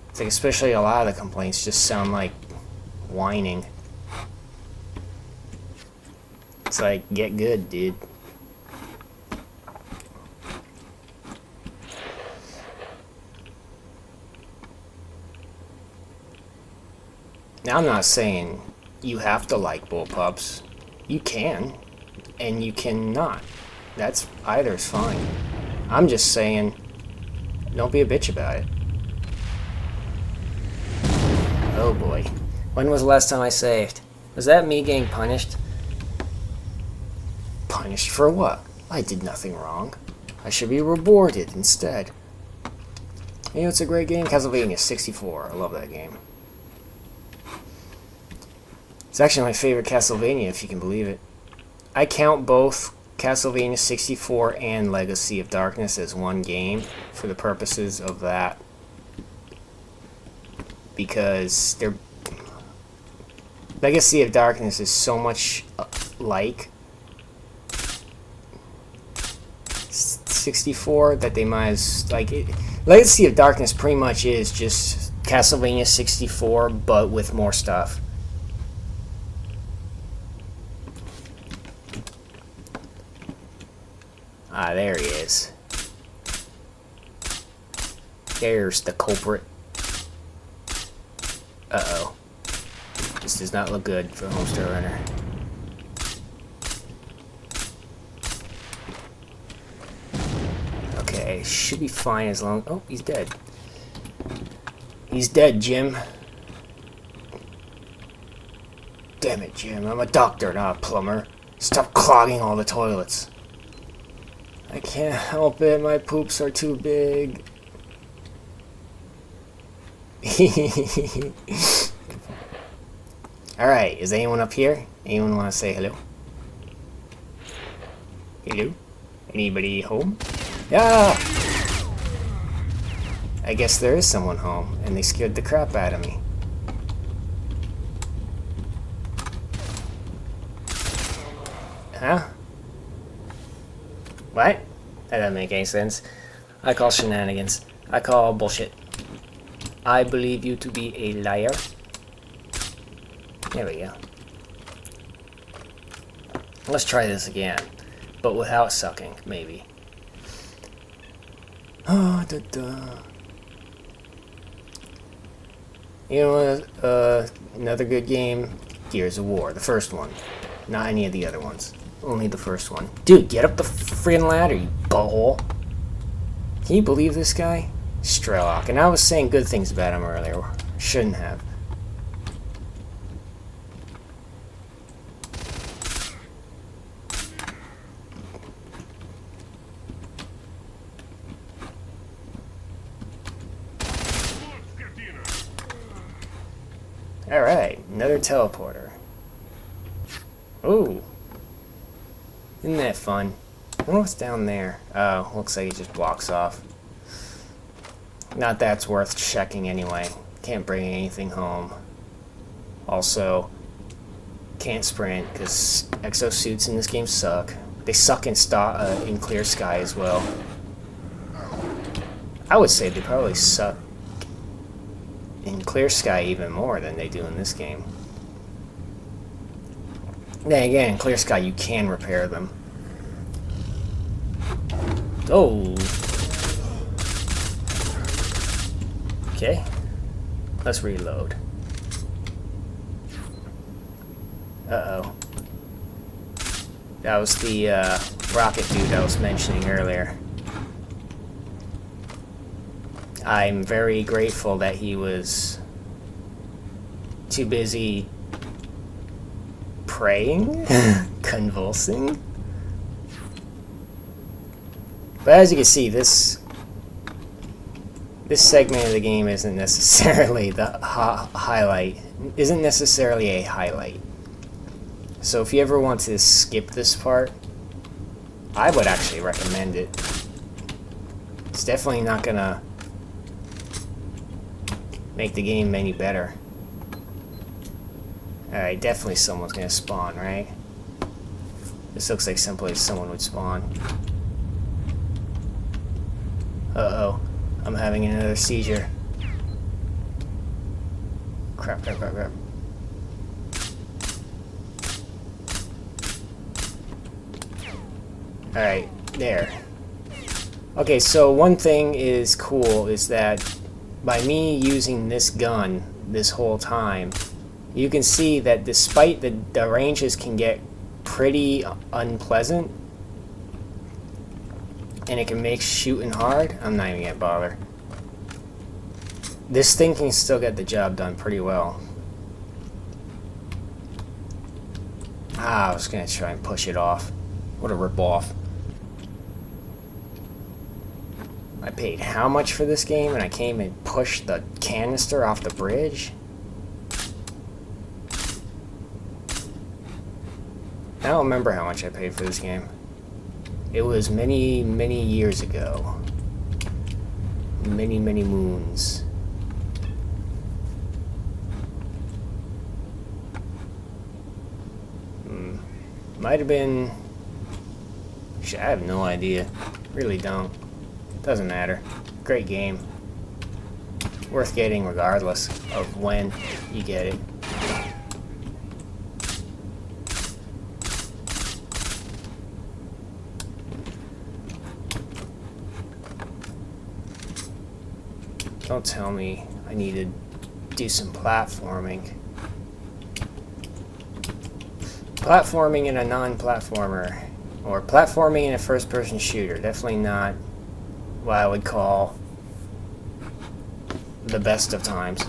[SPEAKER 1] It's like, especially a lot of the complaints just sound like whining. It's like, get good, dude. Now, I'm not saying you have to like bullpups. You can, and you cannot. That's either's fine. I'm just saying, don't be a bitch about it. Oh boy. When was the last time I saved? Was that me getting punished? Punished for what? I did nothing wrong. I should be rewarded instead. You know, it's a great game. Castlevania 64. I love that game. It's actually my favorite Castlevania, if you can believe it. I count both Castlevania 64 and Legacy of Darkness as one game for the purposes of that. Because they're... Legacy of Darkness is so much like 64 that they might as... Like, Legacy of Darkness pretty much is just Castlevania 64, but with more stuff. Ah, there he is. There's the culprit. Uh-oh. This does not look good for Homestar Runner. Okay, should be fine as long... Oh, he's dead. He's dead, Jim. Damn it, Jim. I'm a doctor, not a plumber. Stop clogging all the toilets. I can't help it. My poops are too big. Alright, is anyone up here? Anyone want to say hello? Hello? Anybody home? Yeah! I guess there is someone home, and they scared the crap out of me. Huh? What? That doesn't make any sense. I call shenanigans. I call bullshit. I believe you to be a liar. There we go. Let's try this again. But without sucking, maybe. Oh, da da. You know what? Another good game. Gears of War. The first one. Not any of the other ones. Only the first one. Dude, get up the friggin' ladder, you butthole. Can you believe this guy? Strelok. And I was saying good things about him earlier. Shouldn't have. Alright, another teleporter. Ooh. Isn't that fun? I wonder what's down there. Oh, looks like it just blocks off. Not that's worth checking anyway. Can't bring anything home. Also, can't sprint because exosuits in this game suck. They suck in Clear Sky as well. I would say they probably suck in Clear Sky even more than they do in this game. Then again, in Clear Sky you can repair them. Oh. Okay. Let's reload. Uh-oh. That was the rocket dude I was mentioning earlier. I'm very grateful that he was too busy praying, convulsing. But as you can see, this segment of the game isn't necessarily the highlight. Isn't necessarily a highlight. So if you ever want to skip this part, I would actually recommend it. It's definitely not gonna make the game any better. Alright, definitely someone's gonna spawn, right? This looks like someplace someone would spawn. Uh-oh. I'm having another seizure. Crap. Alright, there. Okay, so one thing is cool is that by me using this gun this whole time, you can see that despite the ranges can get pretty unpleasant, and it can make shooting hard, I'm not even gonna bother. This thing can still get the job done pretty well. I was gonna try and push it off. What a ripoff. I paid how much for this game, and I came and pushed the canister off the bridge? I don't remember how much I paid for this game. It was many, many years ago. Many, many moons. Might have been... I have no idea. Really don't. Doesn't matter. Great game. Worth getting regardless of when you get it. Don't tell me I need to do some platforming. Platforming in a non-platformer. Or platforming in a first-person shooter. Definitely not what I would call the best of times.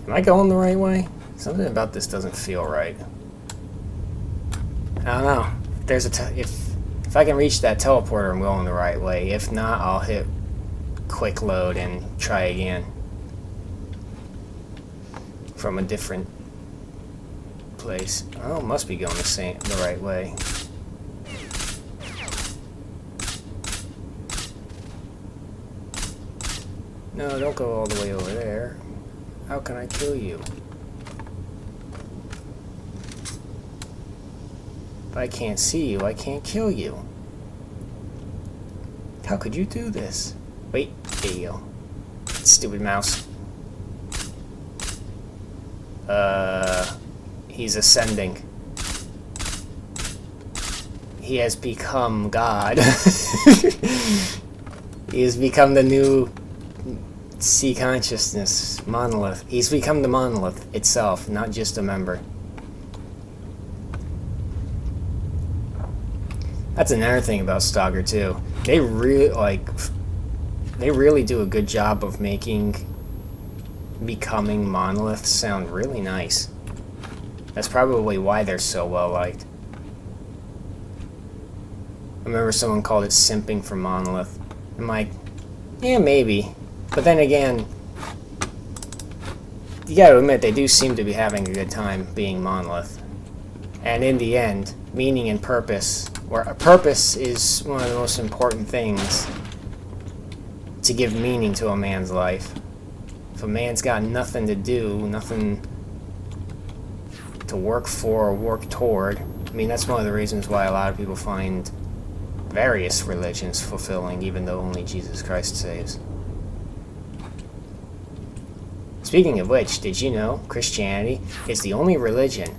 [SPEAKER 1] Am I going the right way? Something about this doesn't feel right. I don't know. There's if I can reach that teleporter, I'm going the right way. If not, I'll hit quick load and try again from a different place. Oh, must be going the right way. No, don't go all the way over there. How can I kill you? If I can't see you, I can't kill you. How could you do this? Wait, there you go. Stupid mouse. He's ascending. He has become God. He has become the new sea consciousness monolith. He's become the monolith itself, not just a member. That's another thing about Stalker 2. They really do a good job of making becoming monoliths sound really nice. That's probably why they're so well liked. I remember someone called it simping for monolith. I'm like, yeah, maybe. But then again, you gotta admit, they do seem to be having a good time being monolith. And in the end, meaning and purpose, where a purpose is one of the most important things to give meaning to a man's life. If a man's got nothing to do, nothing to work for or work toward, I mean, that's one of the reasons why a lot of people find various religions fulfilling, even though only Jesus Christ saves. Speaking of which, did you know Christianity is the only religion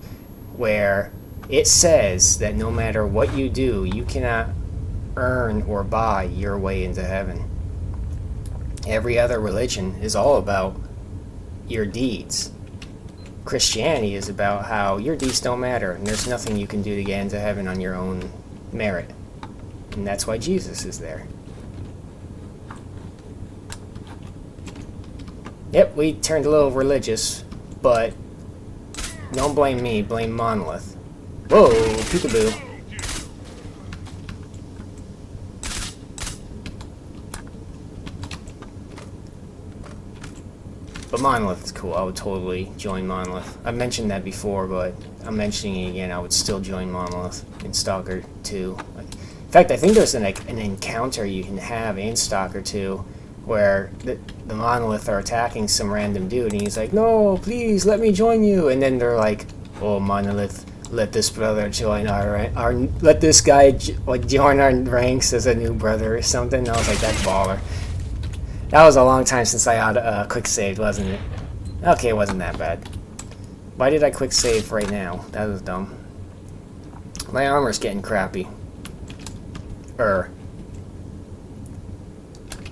[SPEAKER 1] where it says that no matter what you do, you cannot earn or buy your way into heaven. Every other religion is all about your deeds. Christianity is about how your deeds don't matter, and there's nothing you can do to get into heaven on your own merit. And that's why Jesus is there. Yep, we turned a little religious, but don't blame me, blame Monolith. Whoa, peekaboo. But Monolith is cool. I would totally join Monolith. I've mentioned that before, but I'm mentioning it again. I would still join Monolith in Stalker 2. In fact, I think there's an encounter you can have in Stalker 2 where the Monolith are attacking some random dude, and he's like, "No, please, let me join you." And then they're like, "Oh, Monolith, let this brother join let this guy join our ranks as a new brother," or something. And I was like, that's baller. That was a long time since I had quick saved, wasn't it? Okay, it wasn't that bad. Why did I quick save right now? That was dumb. My armor's getting crappy.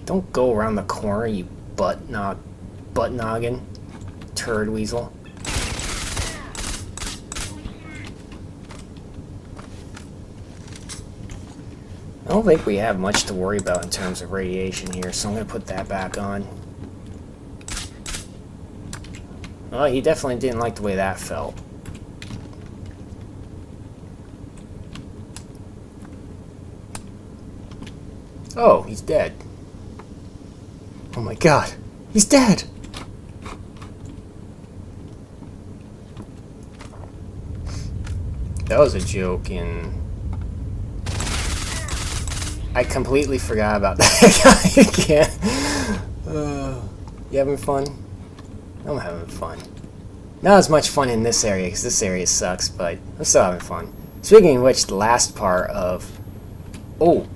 [SPEAKER 1] Don't go around the corner, you butt noggin, turd weasel. I don't think we have much to worry about in terms of radiation here, so I'm going to put that back on. Well, he definitely didn't like the way that felt. Oh, he's dead. Oh my god. He's dead! That was a joke, and I completely forgot about that guy again. You having fun? I'm having fun. Not as much fun in this area, because this area sucks, but I'm still having fun. Speaking of which, the last part of... Oh!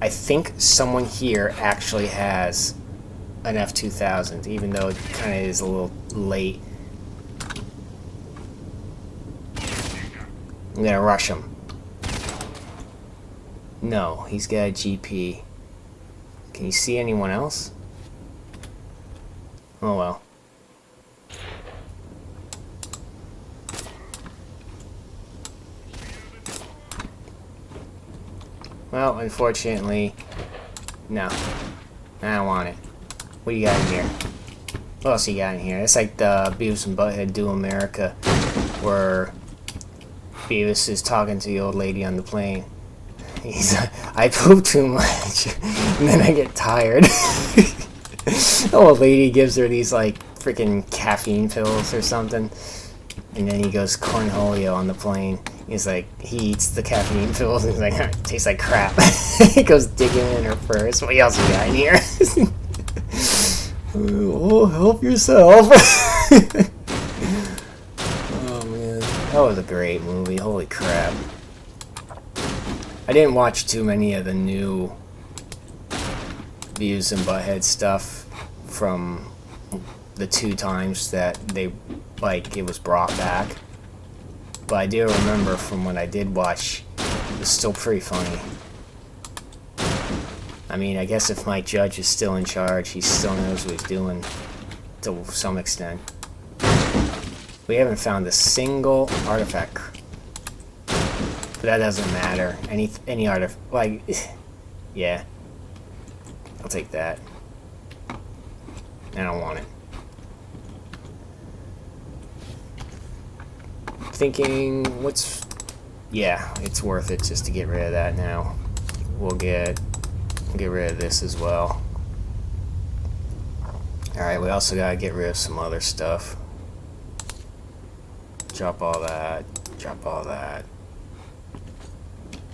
[SPEAKER 1] I think someone here actually has an F-2000, even though it kind of is a little late. I'm gonna rush him. No, he's got a GP. Can you see anyone else? Oh well. Well, unfortunately, no. I don't want it. What do you got in here? What else you got in here? It's like the Beavis and Butthead Do America, where Beavis is talking to the old lady on the plane. He's I poop too much, and then I get tired. The old lady gives her these, like, freaking caffeine pills or something, and then he goes cornholio on the plane. He's like, he eats the caffeine pills, and he's like, it tastes like crap. He goes digging in her purse. What else you got in here? Oh, help yourself. Oh man, that was a great movie. Holy crap. I didn't watch too many of the new Beavis and Butthead stuff from the 2 times that they, like, it was brought back. But I do remember from when I did watch, it was still pretty funny. I mean, I guess if Mike Judge is still in charge, he still knows what he's doing to some extent. We haven't found a single artifact. But that doesn't matter. Any artifact, like, yeah. I'll take that. I don't want it. Thinking, yeah, it's worth it just to get rid of that now. We'll get rid of this as well. Alright, we also gotta get rid of some other stuff. Drop all that. Drop all that.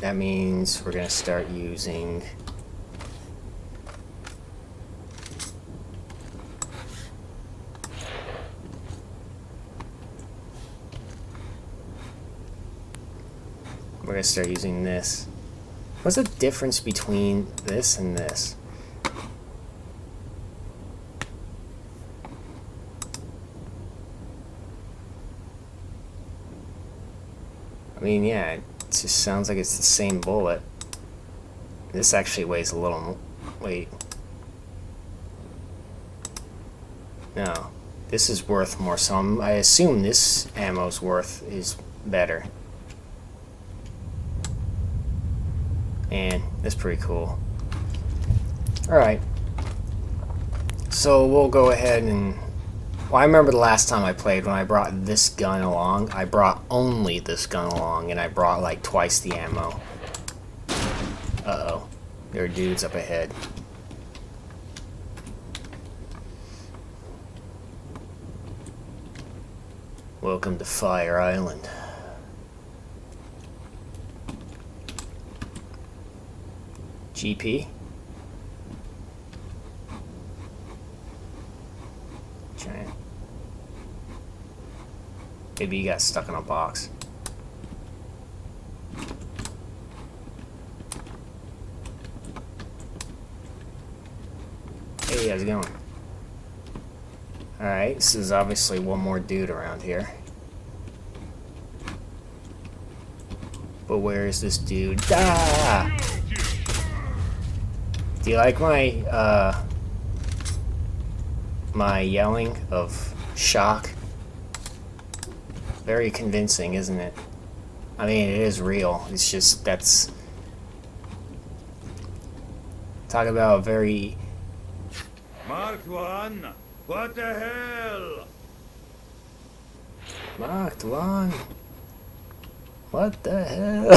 [SPEAKER 1] That means we're gonna start using... We're gonna start using this. What's the difference between this and this? I mean, yeah, it just sounds like it's the same bullet. This actually weighs a little more. Wait. No. This is worth more, so I assume this ammo's worth is better. And that's pretty cool. Alright. So we'll go ahead and... Well, I remember the last time I played when I brought this gun along. I brought only this gun along, and I brought like twice the ammo. Uh-oh. There are dudes up ahead. Welcome to Fire Island. GP? Giant. Maybe you got stuck in a box. Hey, how's it going? Alright, this is obviously one more dude around here. But where is this dude? Ah! Do you like my, my yelling of shock? Very convincing, isn't it? I mean, it is real. It's just, that's... Talk about a very...
[SPEAKER 2] Mark 1, what the hell?
[SPEAKER 1] Marked one. What the hell?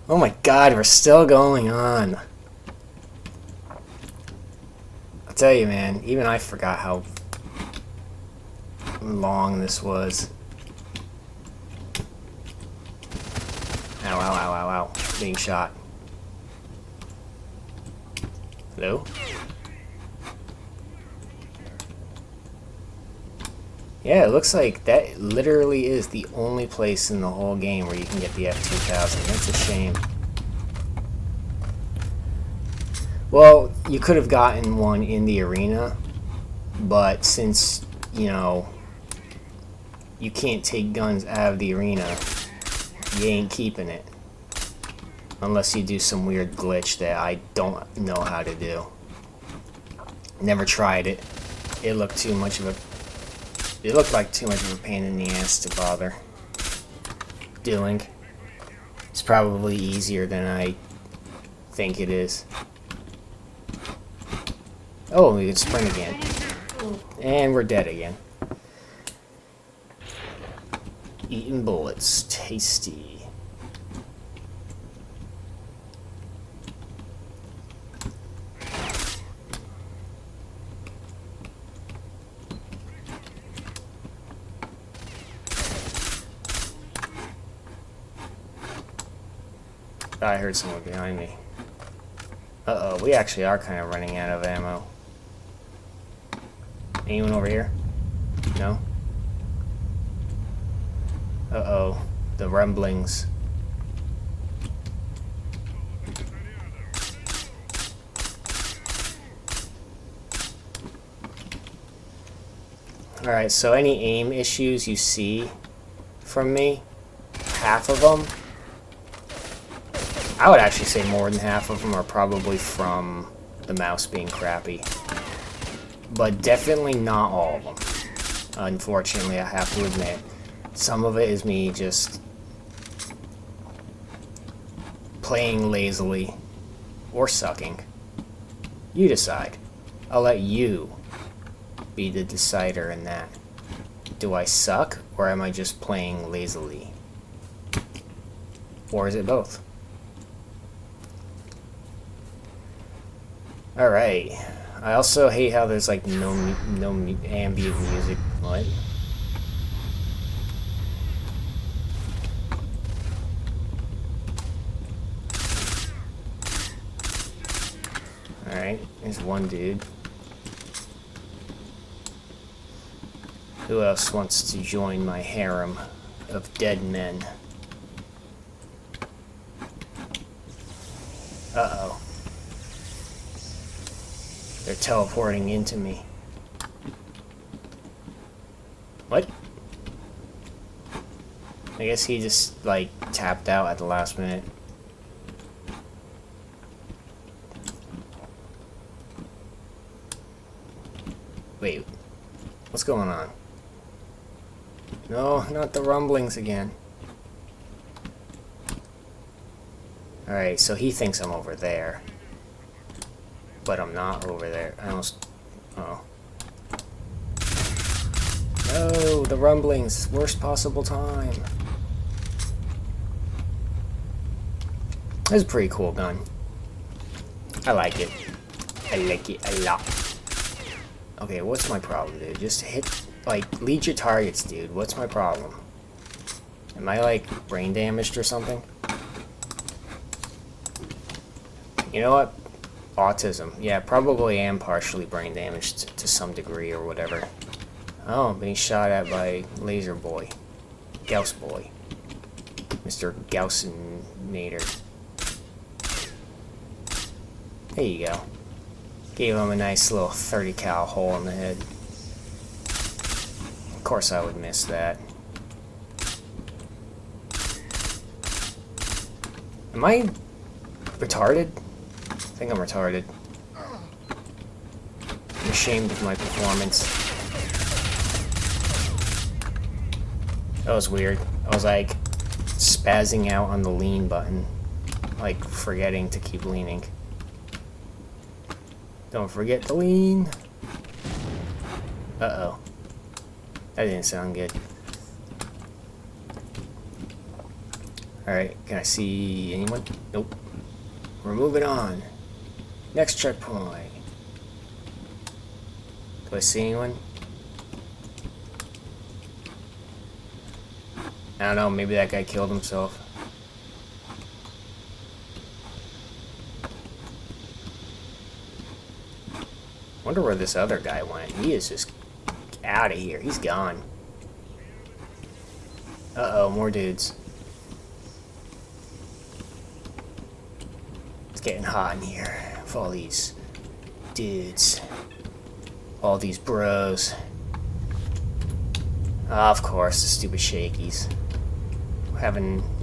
[SPEAKER 1] Oh my god, we're still going on. I'll tell you, man, even I forgot how long this was. Ow, ow, ow, ow, ow. Being shot. Hello? Yeah, it looks like that literally is the only place in the whole game where you can get the F-2000. That's a shame. Well, you could have gotten one in the arena, but since, you know, you can't take guns out of the arena, you ain't keeping it. Unless you do some weird glitch that I don't know how to do. Never tried it. It looked too much of a... It looked like too much of a pain in the ass to bother doing. It's probably easier than I think it is. Oh, we can sprint again. And we're dead again. Eating bullets. Tasty. I heard someone behind me. Uh-oh, we actually are kind of running out of ammo. Anyone over here? No? Uh-oh, the rumblings. Alright, so any aim issues you see from me, half of them, I would actually say more than half of them are probably from the mouse being crappy. But definitely not all of them. Unfortunately, I have to admit. Some of it is me just playing lazily or sucking. You decide. I'll let you be the decider in that. Do I suck, or am I just playing lazily? Or is it both? Alright. I also hate how there's like no ambient music. What? Alright, there's one dude. Who else wants to join my harem of dead men? Uh-oh. They're teleporting into me. What? I guess he just, like, tapped out at the last minute. Wait. What's going on? No, not the rumblings again. Alright, so he thinks I'm over there. But I'm not over there. I almost... Oh. No, the rumblings. Worst possible time. That's a pretty cool gun. I like it. I like it a lot. Okay, what's my problem, dude? Just hit... Like, lead your targets, dude. What's my problem? Am I, like, brain damaged or something? You know what? Autism. Yeah, probably am partially brain damaged to some degree or whatever. Oh, I'm being shot at by Laser Boy. Gauss Boy. Mr. Gaussinator. There you go. Gave him a nice little 30 cal hole in the head. Of course I would miss that. Am I retarded? I think I'm retarded. I'm ashamed of my performance. That was weird. I was like spazzing out on the lean button. Like forgetting to keep leaning. Don't forget to lean. Uh-oh. That didn't sound good. Alright, can I see anyone? Nope. We're moving on. Next checkpoint. Do I see anyone? I don't know, maybe that guy killed himself. Wonder where this other guy went. He is just out of here. He's gone. Uh-oh, more dudes. It's getting hot in here with all these dudes. All these bros. Of course, the stupid shakies.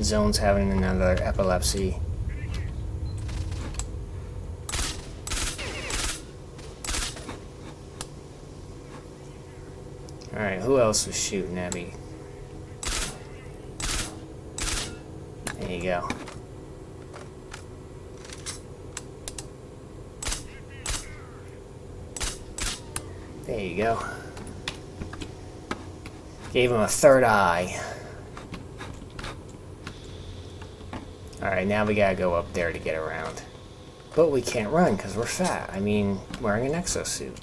[SPEAKER 1] Zone's having another epilepsy. Alright, who else was shooting at me? There you go. There you go. Gave him a third eye. Alright, now we gotta go up there to get around. But we can't run because we're fat. I mean, wearing an exosuit.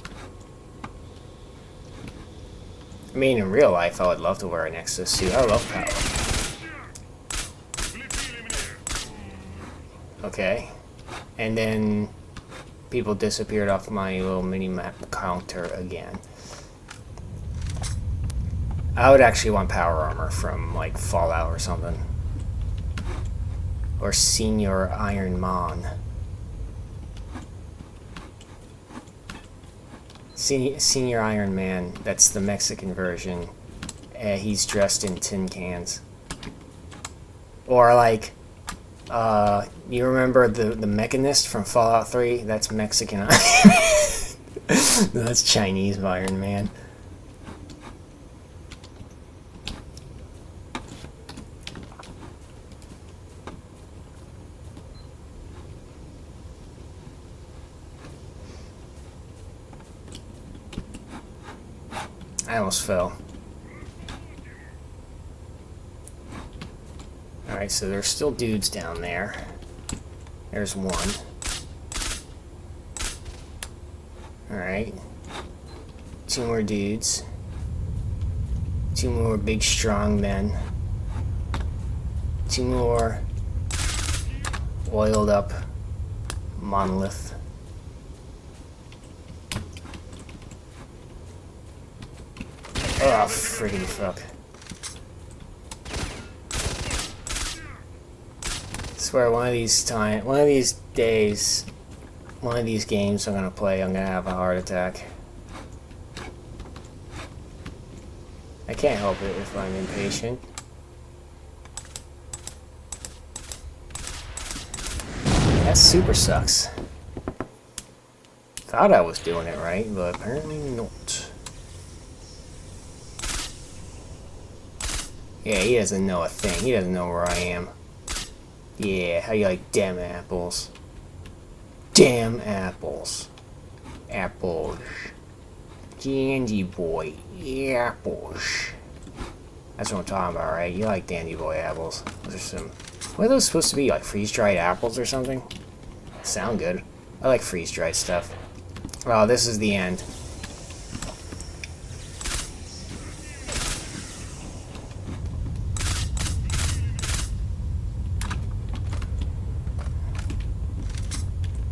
[SPEAKER 1] I mean, in real life, I would love to wear an exosuit. I love power. Okay. And then people disappeared off my little mini-map counter again. I would actually want power armor from, like, Fallout or something. Or Senior Iron Man. Senior Iron Man, that's the Mexican version. He's dressed in tin cans. Or like, you remember the Mechanist from Fallout 3? That's Mexican Iron Man. No, that's Chinese Iron Man. I almost fell. Alright, so there's still dudes down there. There's one. Alright. Two more dudes. Two more big strong men. Two more oiled up monolith. Oh, friggin' fuck. I swear one of these days, one of these games I'm gonna play, I'm gonna have a heart attack. I can't help it if I'm impatient. That super sucks. Thought I was doing it right, but apparently not. Yeah, he doesn't know a thing. He doesn't know where I am. Yeah, how you like damn apples? Damn apples. Apples. Dandy boy apples. That's what I'm talking about, right? You like dandy boy apples. Those are some... What are those supposed to be? Like freeze-dried apples or something? Sound good. I like freeze-dried stuff. Oh, this is the end.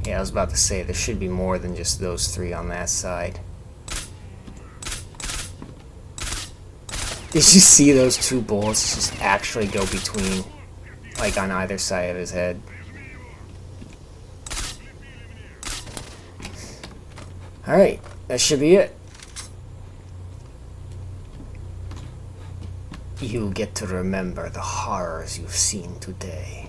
[SPEAKER 1] Yeah, I was about to say, there should be more than just those three on that side. Did you see those two bullets just actually go between, like on either side of his head? Alright, that should be it. You get to remember the horrors you've seen today.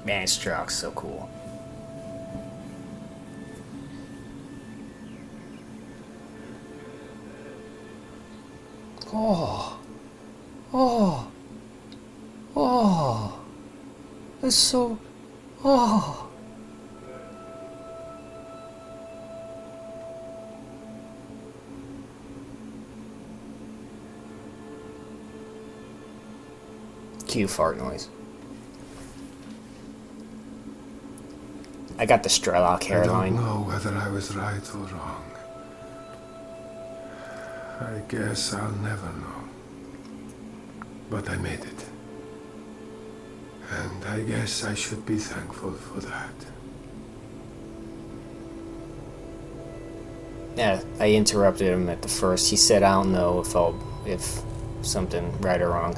[SPEAKER 1] Man, Strock's so cool. Oh. Oh. Oh. It's so... Oh. Cue fart noise. I got the Strelok hairline.
[SPEAKER 4] I don't know whether I was right or wrong. I guess I'll never know. But I made it. And I guess I should be thankful for that.
[SPEAKER 1] Yeah, I interrupted him at the first. He said, I don't know if something right or wrong.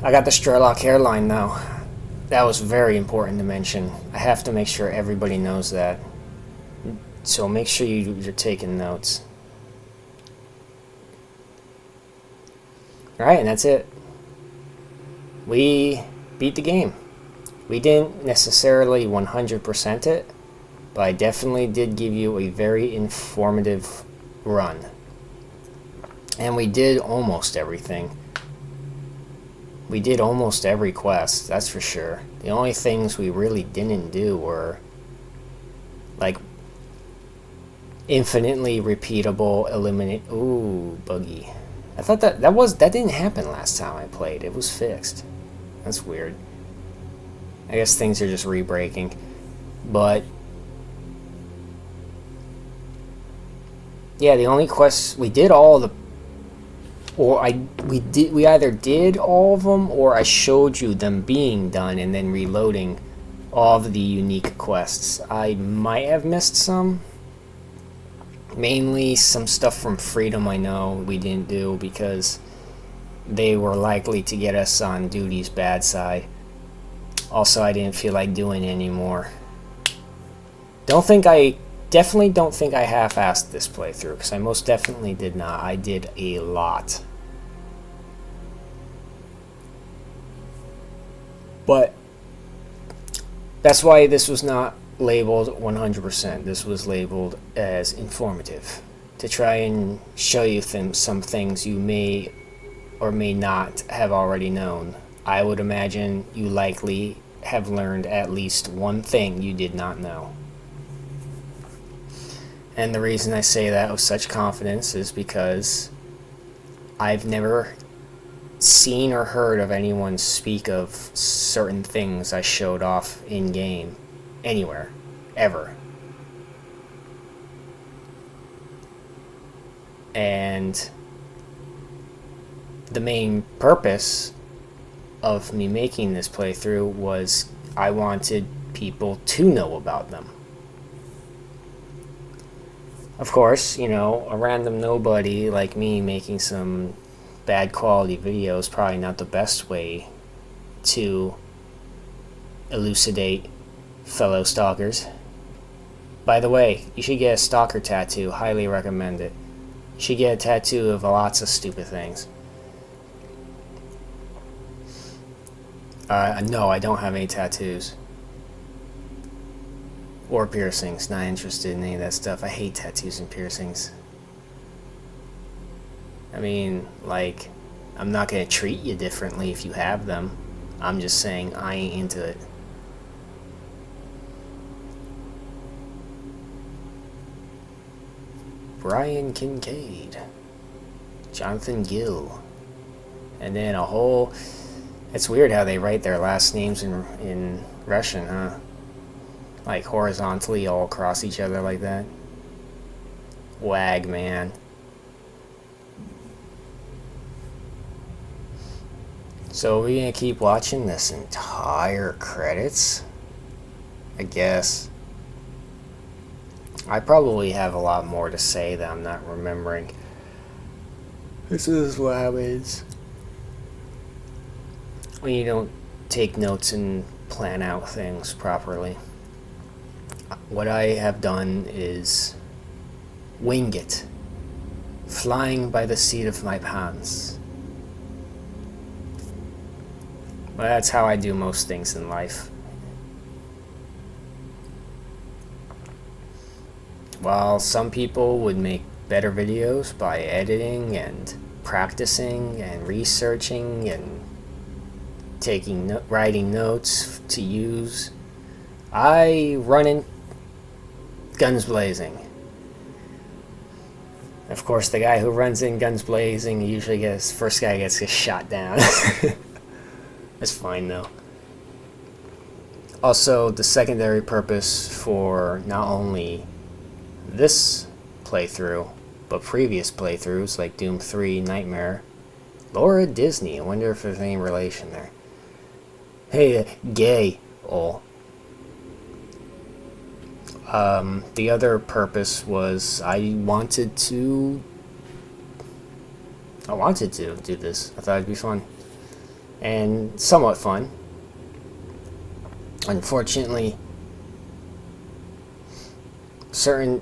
[SPEAKER 1] I got the Strelok hairline now. That was very important to mention. I have to make sure everybody knows that. So make sure you're taking notes. Alright, and that's it. We beat the game. We didn't necessarily 100% it, but I definitely did give you a very informative run. And we did almost everything. We did almost every quest, that's for sure. The only things we really didn't do were like infinitely repeatable eliminate. Ooh, buggy. I thought that didn't happen last time I played. It was fixed. That's weird. I guess things are just re-breaking. But yeah, the only quests we did all the we either did all of them or I showed you them being done and then reloading all of the unique quests. I might have missed some. Mainly some stuff from Freedom I know we didn't do because they were likely to get us on duty's bad side. Also, I didn't feel like doing it anymore. Definitely don't think I half-assed this playthrough, because I most definitely did not. I did a lot. But that's why this was not labeled 100%. This was labeled as informative, to try and show you some things you may or may not have already known. I would imagine you likely have learned at least one thing you did not know. And the reason I say that with such confidence is because I've never seen or heard of anyone speak of certain things I showed off in-game, anywhere, ever. And the main purpose of me making this playthrough was I wanted people to know about them. Of course, you know, a random nobody like me making some bad quality video is probably not the best way to elucidate fellow stalkers. By the way, you should get a stalker tattoo. Highly recommend it. You should get a tattoo of lots of stupid things. No, I don't have any tattoos. Or piercings. Not interested in any of that stuff. I hate tattoos and piercings. I mean, like, I'm not gonna treat you differently if you have them. I'm just saying I ain't into it. Brian Kincaid. Jonathan Gill. And then a whole... It's weird how they write their last names in Russian, huh? Like horizontally all across each other like that. Wag, man. So are we gonna keep watching this entire credits? I guess. I probably have a lot more to say that I'm not remembering. This is what happens when you don't take notes and plan out things properly. What I have done is wing it, flying by the seat of my pants. Well, that's how I do most things in life. While some people would make better videos by editing and practicing and researching and writing notes to use, I run in guns blazing. Of course, the guy who runs in guns blazing usually first guy gets shot down. That's fine though. Also, the secondary purpose for not only this playthrough, but previous playthroughs like Doom 3, Nightmare, Laura Disney. I wonder if there's any relation there. Hey, gay. Oh. The other purpose was I wanted to do this. I thought it'd be fun. And somewhat fun. Unfortunately, certain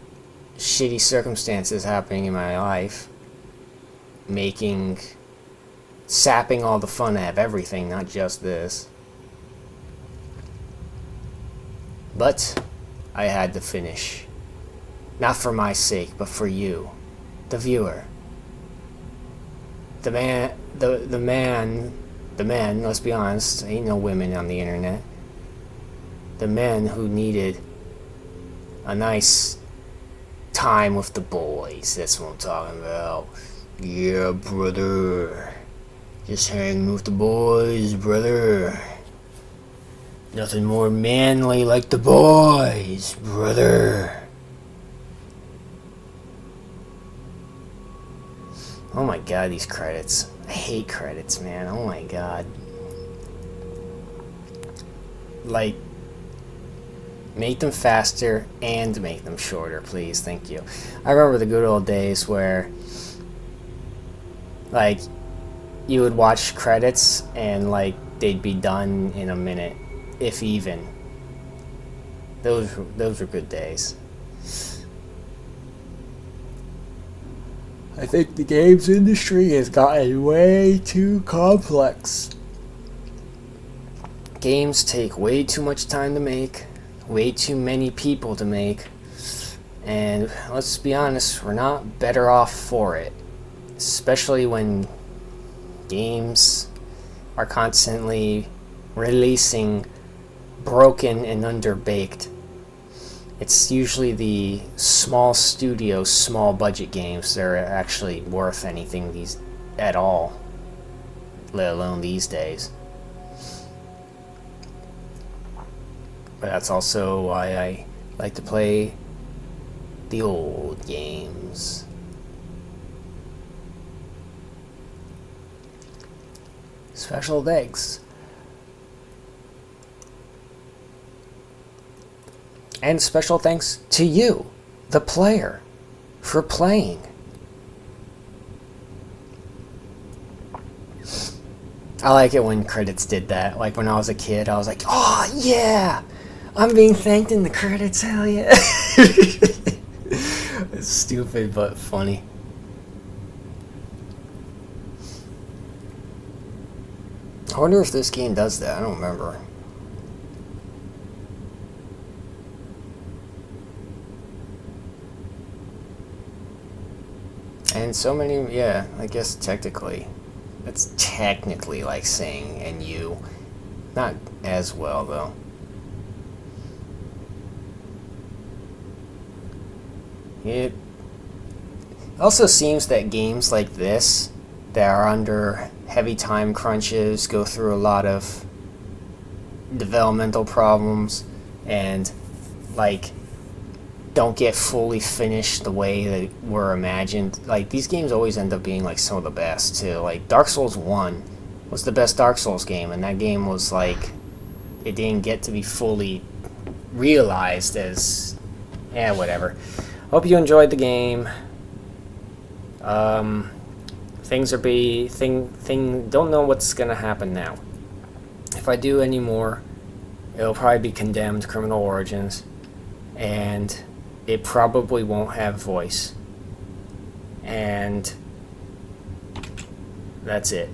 [SPEAKER 1] shitty circumstances happening in my life sapping all the fun out of everything, not just this. But I had to finish. Not for my sake, but for you, the viewer. The men, let's be honest, ain't no women on the internet. The men who needed a nice time with the boys, that's what I'm talking about. Yeah, brother. Just hanging with the boys, brother. Nothing more manly like the boys, brother. Oh my god, these credits. I hate credits, man. Oh my god. Like, make them faster and make them shorter, please. Thank you. I remember the good old days where, like, you would watch credits and, like, they'd be done in a minute, if even. Those were good days. I think the games industry has gotten way too complex. Games take way too much time to make, way too many people to make, and let's be honest, we're not better off for it. Especially when games are constantly releasing broken and underbaked. It's usually the small studio, small budget games that are actually worth anything at all, let alone these days. But that's also why I like to play the old games. Special thanks. And special thanks to you, the player, for playing. I like it when credits did that. Like when I was a kid, I was like, oh yeah! I'm being thanked in the credits, hell yeah! It's stupid but funny. I wonder if this game does that. I don't remember. And so many, yeah, I guess technically. That's technically like saying and you. Not as well, though. It also seems that games like this, that are under heavy time crunches, go through a lot of developmental problems, and, like, don't get fully finished the way they were imagined. Like, these games always end up being, like, some of the best, too. Like, Dark Souls 1 was the best Dark Souls game, and that game was, like, it didn't get to be fully realized as, whatever. Hope you enjoyed the game. Don't know what's gonna happen now. If I do any more, it'll probably be Condemned Criminal Origins, and it probably won't have voice. And that's it.